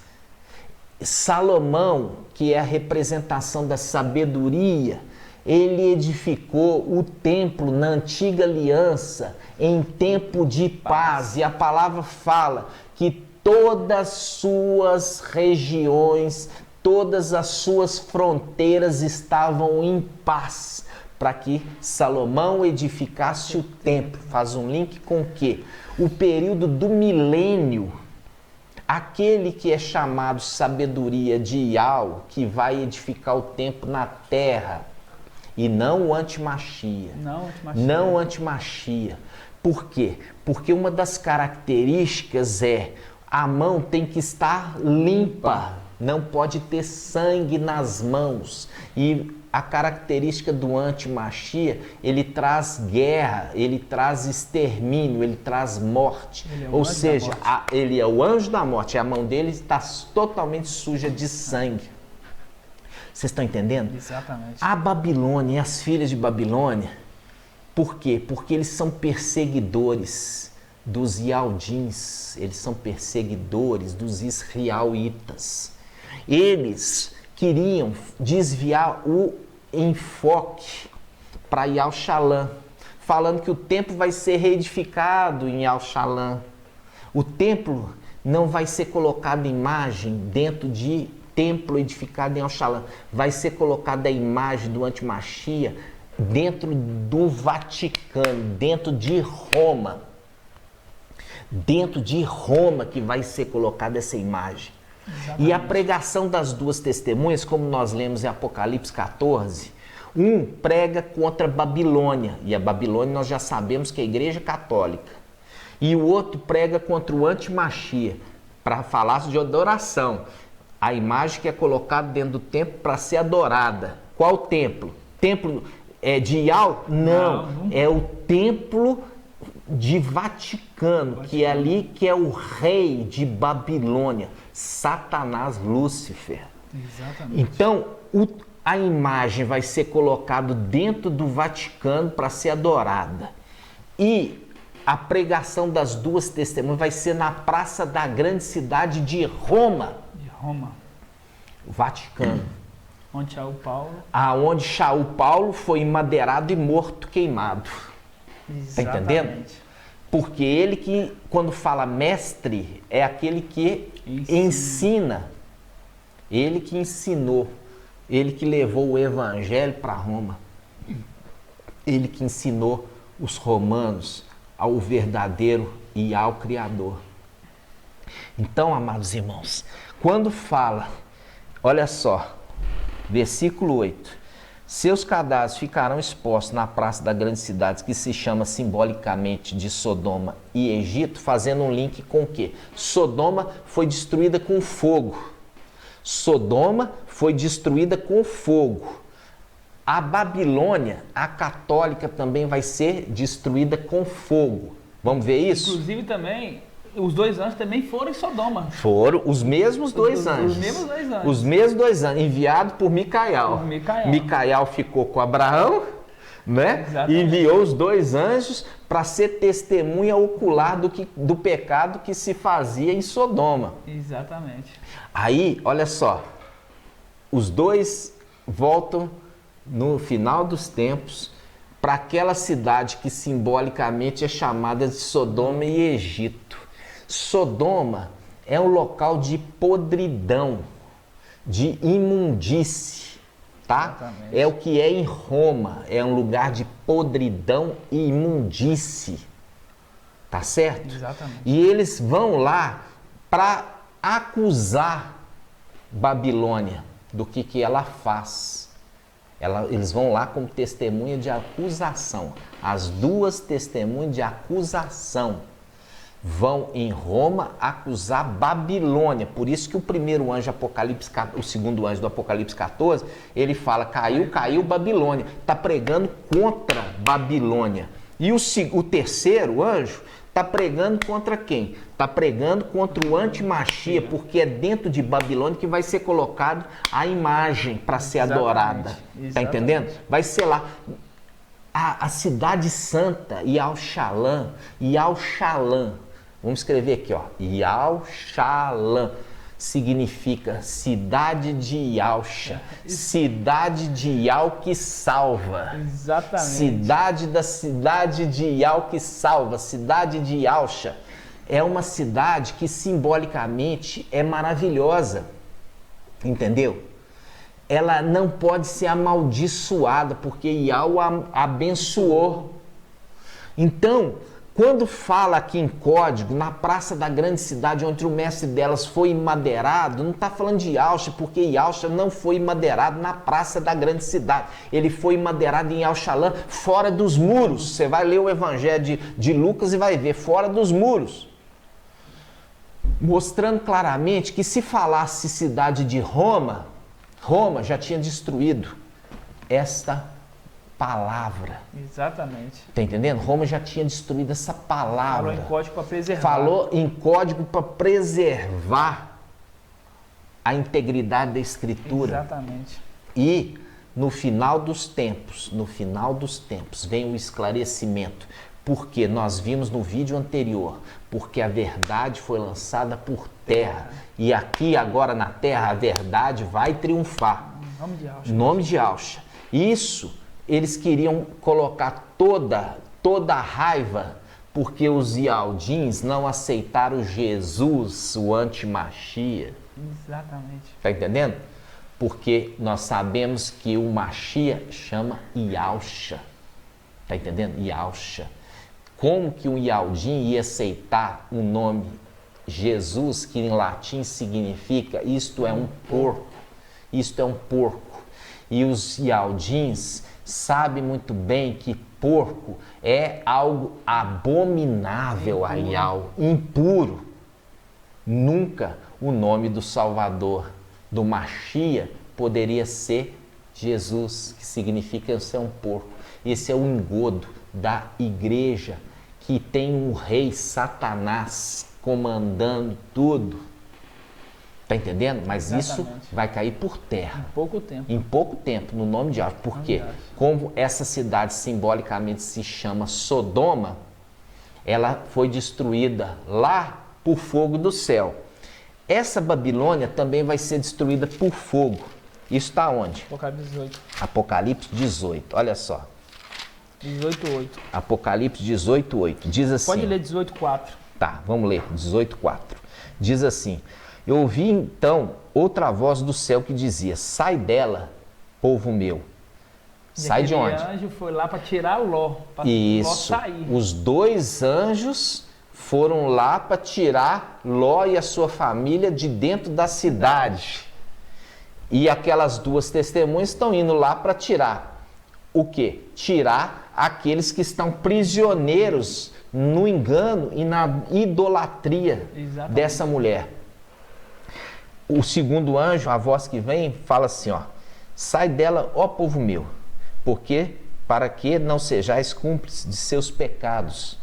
A: Salomão, que é a representação da sabedoria, ele edificou o templo na antiga aliança em tempo de paz. E a palavra fala que todas as suas regiões, todas as suas fronteiras estavam em paz, para que Salomão edificasse o templo. Faz um link com o quê? O período do milênio, aquele que é chamado sabedoria de Yal, que vai edificar o templo na terra, e não o antimachia. Não o antimachia. Por quê? Porque uma das características é a mão tem que estar limpa, não pode ter sangue nas mãos. E a característica do anti-Machia, ele traz guerra, ele traz extermínio, ele traz morte. Ou seja, ele é o anjo da morte, a mão dele está totalmente suja de sangue. Vocês estão entendendo?
B: Exatamente.
A: A Babilônia e as filhas de Babilônia, por quê? Porque eles são perseguidores dos Ialdins, eles são perseguidores dos israelitas. Eles queriam desviar o enfoque para Yal-Shalã, falando que o templo vai ser reedificado em Yal-Shalã. O templo não vai ser colocado imagem dentro de templo edificado em Yal-Shalã. Vai ser colocada a imagem do anti-Machia dentro do Vaticano, dentro de Roma. Dentro de Roma que vai ser colocada essa imagem. Exatamente. E a pregação das duas testemunhas, como nós lemos em Apocalipse 14, um prega contra a Babilônia, e a Babilônia nós já sabemos que é a Igreja Católica, e o outro prega contra o anti-Machia, para falar de adoração, a imagem que é colocada dentro do templo para ser adorada. Qual templo? Templo de Ial? Não, é o templo de Vaticano, que é ali que é o rei de Babilônia, Satanás, Lúcifer.
B: Exatamente.
A: Então, a imagem vai ser colocada dentro do Vaticano para ser adorada. E a pregação das duas testemunhas vai ser na praça da grande cidade de Roma.
B: De Roma.
A: Vaticano.
B: Onde Shaul Paulo.
A: Aonde Shaul Paulo foi madeirado e morto, queimado. Está entendendo? Porque ele que, quando fala mestre, é aquele que ensina. Ele que ensinou. Ele que levou o evangelho para Roma. Ele que ensinou os romanos ao verdadeiro e ao Criador. Então, amados irmãos, quando fala, olha só, versículo 8. Seus cadáveres ficarão expostos na praça da grande cidade, que se chama simbolicamente de Sodoma e Egito, fazendo um link com o quê? Sodoma foi destruída com fogo. Sodoma foi destruída com fogo. A Babilônia, a católica, também vai ser destruída com fogo. Vamos ver isso?
B: Inclusive também, os dois anjos também foram em Sodoma.
A: Foram os mesmos dois anjos.
B: Os mesmos dois anjos.
A: Os mesmos dois anjos, enviados por Micael. Micael ficou com Abraão, né? E enviou os dois anjos para ser testemunha ocular do pecado que se fazia em Sodoma.
B: Exatamente.
A: Aí, olha só, os dois voltam no final dos tempos para aquela cidade que simbolicamente é chamada de Sodoma e Egito. Sodoma é um local de podridão, de imundície, tá? Exatamente. É o que é em Roma, é um lugar de podridão e imundície, tá certo?
B: Exatamente.
A: E eles vão lá para acusar Babilônia do que ela faz. Eles vão lá como testemunha de acusação. As duas testemunhas de acusação vão em Roma acusar Babilônia. Por isso que o primeiro anjo Apocalipse, o segundo anjo do Apocalipse 14, ele fala, caiu Babilônia. Está pregando contra Babilônia. E o terceiro anjo está pregando contra quem? Está pregando contra o anti-Machia, porque é dentro de Babilônia que vai ser colocado a imagem para ser adorada. Está entendendo? Vai ser lá. A cidade santa, Yal-Shalã, vamos escrever aqui, ó, Yal-Shalã, significa cidade de Yalcha, cidade de Yal que salva.
B: Exatamente.
A: Cidade de Yal que salva, cidade de Yalcha. É uma cidade que simbolicamente é maravilhosa, entendeu? Ela não pode ser amaldiçoada, porque Yal a abençoou. Então, quando fala aqui em código, na praça da grande cidade, onde o mestre delas foi madeirado, não está falando de Yalcha, porque Yalcha não foi madeirado na praça da grande cidade. Ele foi madeirado em Yal-Shalã, fora dos muros. Você vai ler o Evangelho de Lucas e vai ver, fora dos muros. Mostrando claramente que se falasse cidade de Roma, Roma já tinha destruído esta palavra.
B: Exatamente.
A: Tá entendendo? Roma já tinha destruído essa palavra.
B: Falou em código para preservar.
A: Falou em código para preservar a integridade da Escritura.
B: Exatamente.
A: E no final dos tempos, vem o esclarecimento. Porque nós vimos no vídeo anterior, porque a verdade foi lançada por terra. E aqui agora na terra a verdade vai triunfar.
B: Em nome de Alcha.
A: Em nome de Alcha. Isso, eles queriam colocar toda a raiva, porque os Ialdins não aceitaram Jesus, o anti-Machia.
B: Exatamente.
A: Tá entendendo? Porque nós sabemos que o Machia chama Yalcha. Tá entendendo? Yalcha. Como que um Ialdin ia aceitar o nome Jesus, que em latim significa isto é um porco? Isto é um porco. E os Ialdins sabem muito bem que porco é algo abominável a Ial, impuro. Nunca o nome do Salvador, do Machia, poderia ser Jesus, que significa ser um porco. Esse é o engodo da igreja, que tem um rei Satanás comandando tudo. Tá entendendo? Mas
B: Exatamente.
A: isso vai cair por terra.
B: Em pouco tempo.
A: Em pouco tempo, no nome de Alcha. Por quê? Como essa cidade simbolicamente se chama Sodoma, ela foi destruída lá por fogo do céu. Essa Babilônia também vai ser destruída por fogo. Isso está onde?
B: Apocalipse 18.
A: Apocalipse 18, olha só.
B: 18:8.
A: Apocalipse 18:8. Diz assim.
B: Pode ler 18:4.
A: Tá, vamos ler. 18:4. Diz assim: Eu ouvi então outra voz do céu que dizia: Sai dela, povo meu. Sai de onde?
B: O anjo foi lá para tirar Ló.
A: Isso.
B: Ló sair.
A: Os dois anjos foram lá para tirar Ló e a sua família de dentro da cidade. E aquelas duas testemunhas estão indo lá para tirar o quê? Tirar aqueles que estão prisioneiros no engano e na idolatria dessa mulher. O segundo anjo, a voz que vem, fala assim, ó: Sai dela, ó povo meu, porque para que não sejais cúmplices de seus pecados,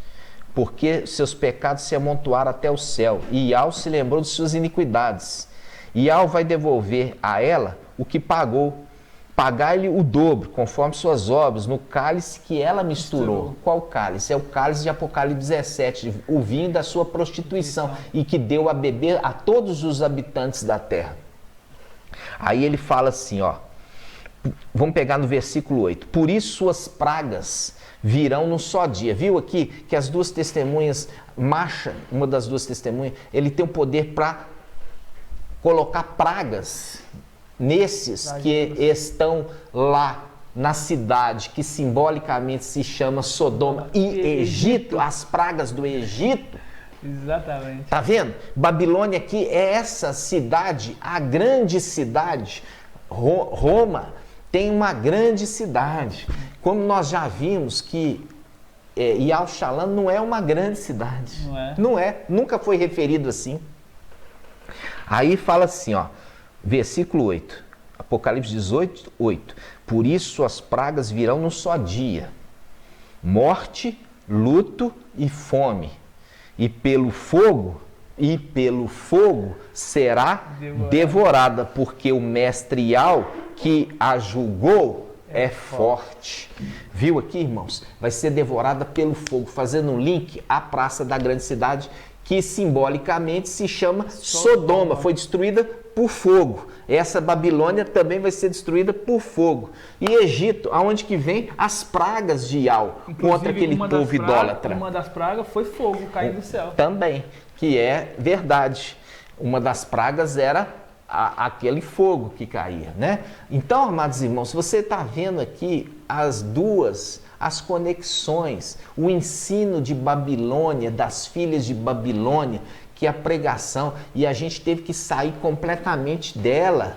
A: porque seus pecados se amontoaram até o céu, e Ial se lembrou de suas iniquidades. Ial vai devolver a ela o que pagou. Pagai-lhe o dobro, conforme suas obras, no cálice que ela misturou. Qual cálice? É o cálice de Apocalipse 17, o vinho da sua prostituição, e que deu a beber a todos os habitantes da terra. Aí ele fala assim, ó, vamos pegar no versículo 8. Por isso suas pragas virão num só dia. Viu aqui que as duas testemunhas, Macha, uma das duas testemunhas, ele tem o poder para colocar pragas nesses que estão lá na cidade, que simbolicamente se chama Sodoma e Egito, as pragas do Egito.
B: Exatamente.
A: Tá vendo? Babilônia aqui é essa cidade, a grande cidade. Roma tem uma grande cidade. Como nós já vimos que Yalchalan não é uma grande cidade. Não é. Nunca foi referido assim. Aí fala assim, ó. Versículo 8, Apocalipse 18, 8. Por isso as pragas virão num só dia, morte, luto e fome, e pelo fogo será devorada, porque o mestre Ial que a julgou é forte. Viu aqui, irmãos? Vai ser devorada pelo fogo, fazendo um link à praça da grande cidade, que simbolicamente se chama Sodoma, foi destruída por fogo. Essa Babilônia também vai ser destruída por fogo. E Egito, aonde que vem as pragas de Ial contra aquele povo idólatra?
B: Uma das pragas foi fogo cair do céu.
A: Também, que é verdade. Uma das pragas era aquele fogo que caía, né? Então, amados irmãos, você está vendo aqui as conexões, o ensino de Babilônia, das filhas de Babilônia, que é a pregação, e a gente teve que sair completamente dela.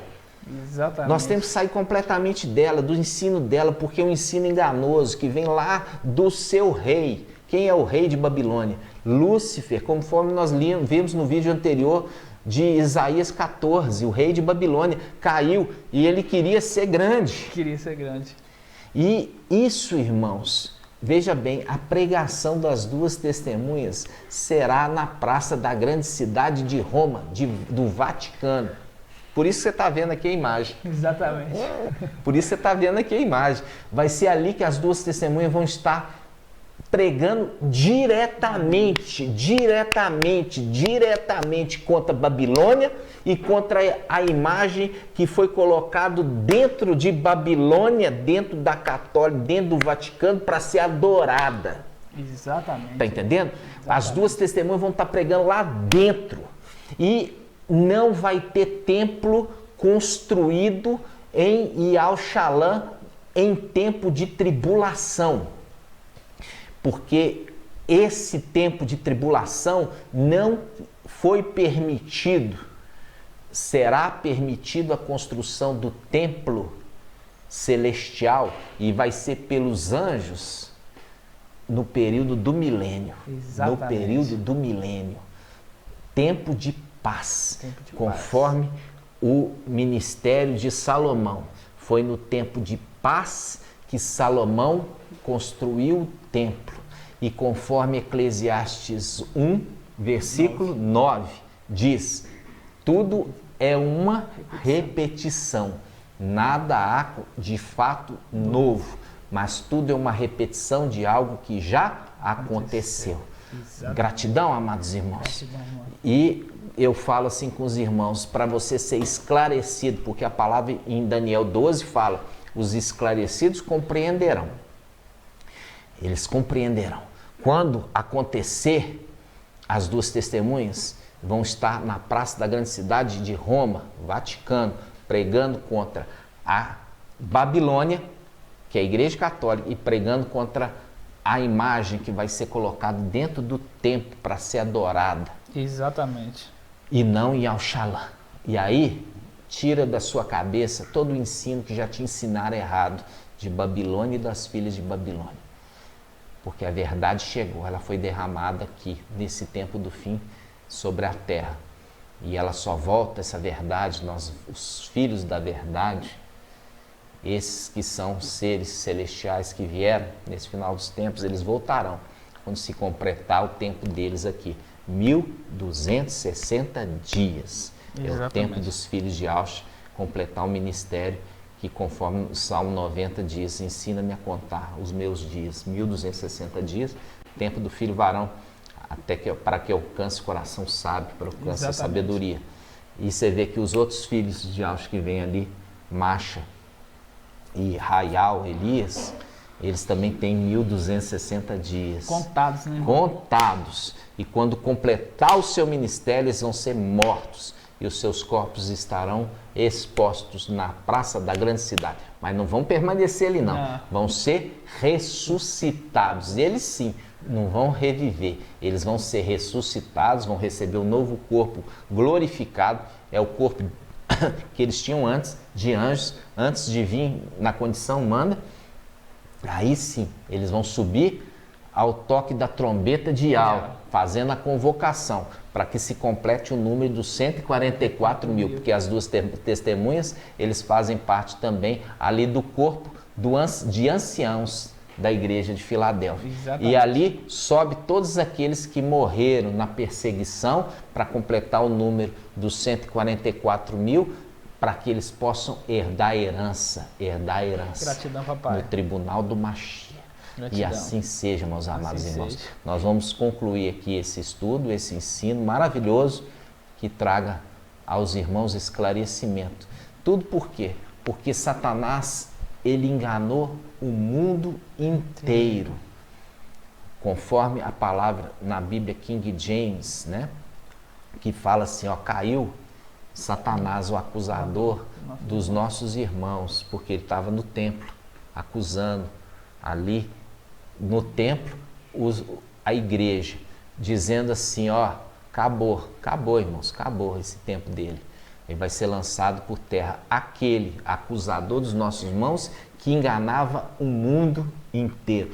B: Exatamente.
A: Nós temos que sair completamente dela, do ensino dela, porque é um ensino enganoso, que vem lá do seu rei. Quem é o rei de Babilônia? Lúcifer, conforme nós vimos no vídeo anterior, de Isaías 14, o rei de Babilônia caiu e ele queria ser grande.
B: Queria ser grande.
A: E isso, irmãos, veja bem, a pregação das duas testemunhas será na praça da grande cidade de Roma, do Vaticano. Por isso você está vendo aqui a imagem.
B: Exatamente.
A: Por isso você está vendo aqui a imagem. Vai ser ali que as duas testemunhas vão estar pregando diretamente contra a Babilônia e contra a imagem que foi colocado dentro de Babilônia, dentro da Católica, dentro do Vaticano, para ser adorada.
B: Exatamente.
A: Está entendendo?
B: Exatamente.
A: As duas testemunhas vão estar pregando lá dentro. E não vai ter templo construído em Yal-Shalom em tempo de tribulação. Porque esse tempo de tribulação não foi permitido. Será permitido a construção do templo celestial e vai ser pelos anjos no período do milênio.
B: Exatamente.
A: No período do milênio. Tempo de paz, conforme
B: paz.
A: O ministério de Salomão. Foi no tempo de paz que Salomão construiu o templo. E conforme Eclesiastes 1, versículo 9, diz: tudo é uma repetição, nada há de fato novo, mas tudo é uma repetição de algo que já aconteceu. Gratidão, amados irmãos. E eu falo assim com os irmãos, para você ser esclarecido, porque a palavra em Daniel 12 fala: os esclarecidos compreenderão. Eles compreenderão. Quando acontecer, as duas testemunhas vão estar na praça da grande cidade de Roma, Vaticano, pregando contra a Babilônia, que é a Igreja Católica, e pregando contra a imagem que vai ser colocada dentro do templo para ser adorada.
B: Exatamente.
A: E não em Yal-Shalom. E aí, tira da sua cabeça todo o ensino que já te ensinaram errado de Babilônia e das filhas de Babilônia. Porque a verdade chegou, ela foi derramada aqui, nesse tempo do fim, sobre a terra. E ela só volta, essa verdade, nós, os filhos da verdade, esses que são seres celestiais que vieram nesse final dos tempos, eles voltarão quando se completar o tempo deles aqui. 1260 dias.
B: Exatamente.
A: É o tempo dos filhos de Aush completar o ministério que, conforme o Salmo 90 diz: ensina-me a contar os meus dias. 1260 dias, tempo do filho varão, para que alcance o coração sábio, para que alcance a sabedoria. E você vê que os outros filhos de Aush que vêm ali, Macha e Raial, Elias, eles também têm 1260 dias.
B: Contados, né?
A: Contados. E quando completar o seu ministério, eles vão ser mortos. E os seus corpos estarão expostos na praça da grande cidade. Mas não vão permanecer ali, não. Vão ser ressuscitados. Eles sim, não vão reviver. Eles vão ser ressuscitados, vão receber um novo corpo glorificado. É o corpo que eles tinham antes, de anjos, antes de vir na condição humana. Aí sim, eles vão subir ao toque da trombeta de Yal, fazendo a convocação, para que se complete o número dos 144 mil, porque as duas testemunhas, eles fazem parte também ali do corpo de anciãos da igreja de Filadélfia. Exatamente. E ali sobe todos aqueles que morreram na perseguição, para completar o número dos 144 mil, para que eles possam herdar a herança.
B: Gratidão, papai.
A: No tribunal do Mashiach.
B: Gratidão.
A: E assim seja, meus amados irmãos.
B: Seja.
A: Nós vamos concluir aqui esse estudo, esse ensino maravilhoso que traga aos irmãos esclarecimento. Tudo por quê? Porque Satanás, ele enganou o mundo inteiro. Conforme a palavra na Bíblia King James, né? Que fala assim, ó, caiu Satanás, o acusador dos nossos irmãos, porque ele estava no templo, acusando ali no templo a igreja, dizendo assim, ó, acabou, irmãos, acabou esse tempo dele. Ele vai ser lançado por terra. Aquele acusador dos nossos irmãos que enganava o mundo inteiro.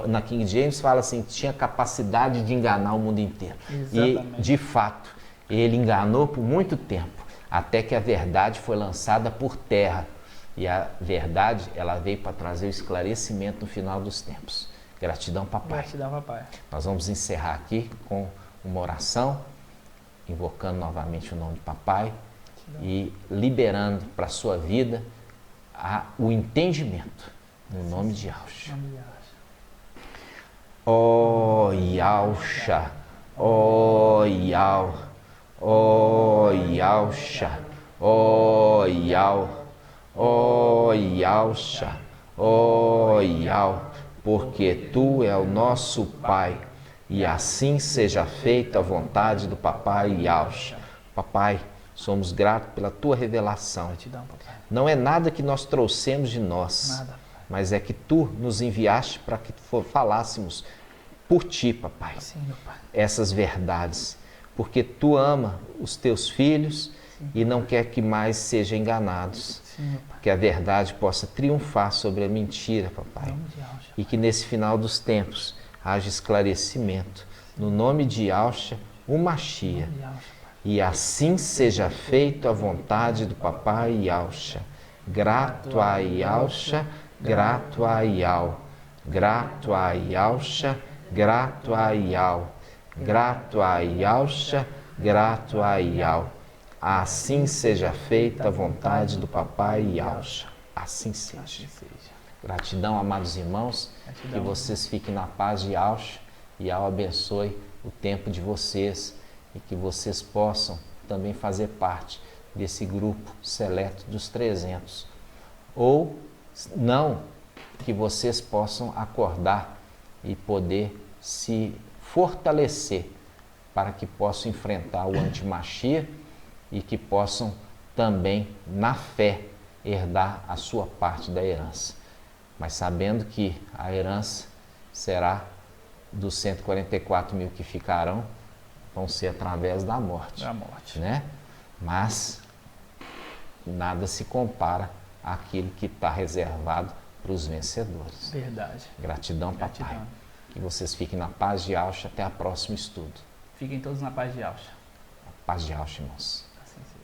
A: Na King James fala assim, tinha capacidade de enganar o mundo inteiro.
B: Exatamente.
A: E, de fato, Ele enganou por muito tempo, até que a verdade foi lançada por terra. E a verdade, ela veio para trazer o esclarecimento no final dos tempos. Gratidão, papai.
B: Gratidão, papai.
A: Nós vamos encerrar aqui com uma oração, invocando novamente o nome de papai e liberando para a sua vida o entendimento no nome de Yahshua. Ó Yahshua, ó Yahshua, ó Yahshua, ó Yahshua, ó Yahshua, ó Yahshua, porque Tu é o nosso Pai, e assim seja feita a vontade do papai Yahshua. Papai, somos gratos pela Tua revelação.
B: Gratidão, papai.
A: Não é nada que nós trouxemos de nós,
B: Nada,
A: mas é que Tu nos enviaste para que falássemos por Ti, papai,
B: sim, meu pai.
A: essas verdades, porque Tu ama os Teus filhos e não quer que mais sejam enganados,
B: Sim, meu pai.
A: que a verdade possa triunfar sobre a mentira, papai,
B: Em nome de Yahshua.
A: e que nesse final dos tempos haja esclarecimento, no nome de Yahshua, o Mashiach,
B: Em nome de Yahshua, pai.
A: e assim seja feita a vontade do papai Yahshua. Grato a Yahshua, grato a Yahweh, grato a Yahshua, grato a Yahweh, grato a Yahshua, grato a Yahweh. Assim seja feita a vontade do papai Yahshua. Assim seja.
B: Assim seja.
A: Gratidão, amados irmãos,
B: Gratidão.
A: que vocês fiquem na paz de Yahshua e Yahweh abençoe o tempo de vocês e que vocês possam também fazer parte desse grupo seleto dos 300. Ou não, que vocês possam acordar e poder se fortalecer para que possam enfrentar o antimachia e que possam também, na fé, herdar a sua parte da herança. Mas sabendo que a herança será dos 144 mil que ficarão, vão ser através da morte.
B: Da morte.
A: Né? Mas nada se compara àquilo que está reservado para os vencedores.
B: Verdade.
A: Gratidão, papai.
B: Gratidão.
A: Que vocês fiquem na paz de Yahshua. Até o próximo estudo.
B: Fiquem todos na paz de Yahshua.
A: Paz de Yahshua, irmãos.
B: Assim seja.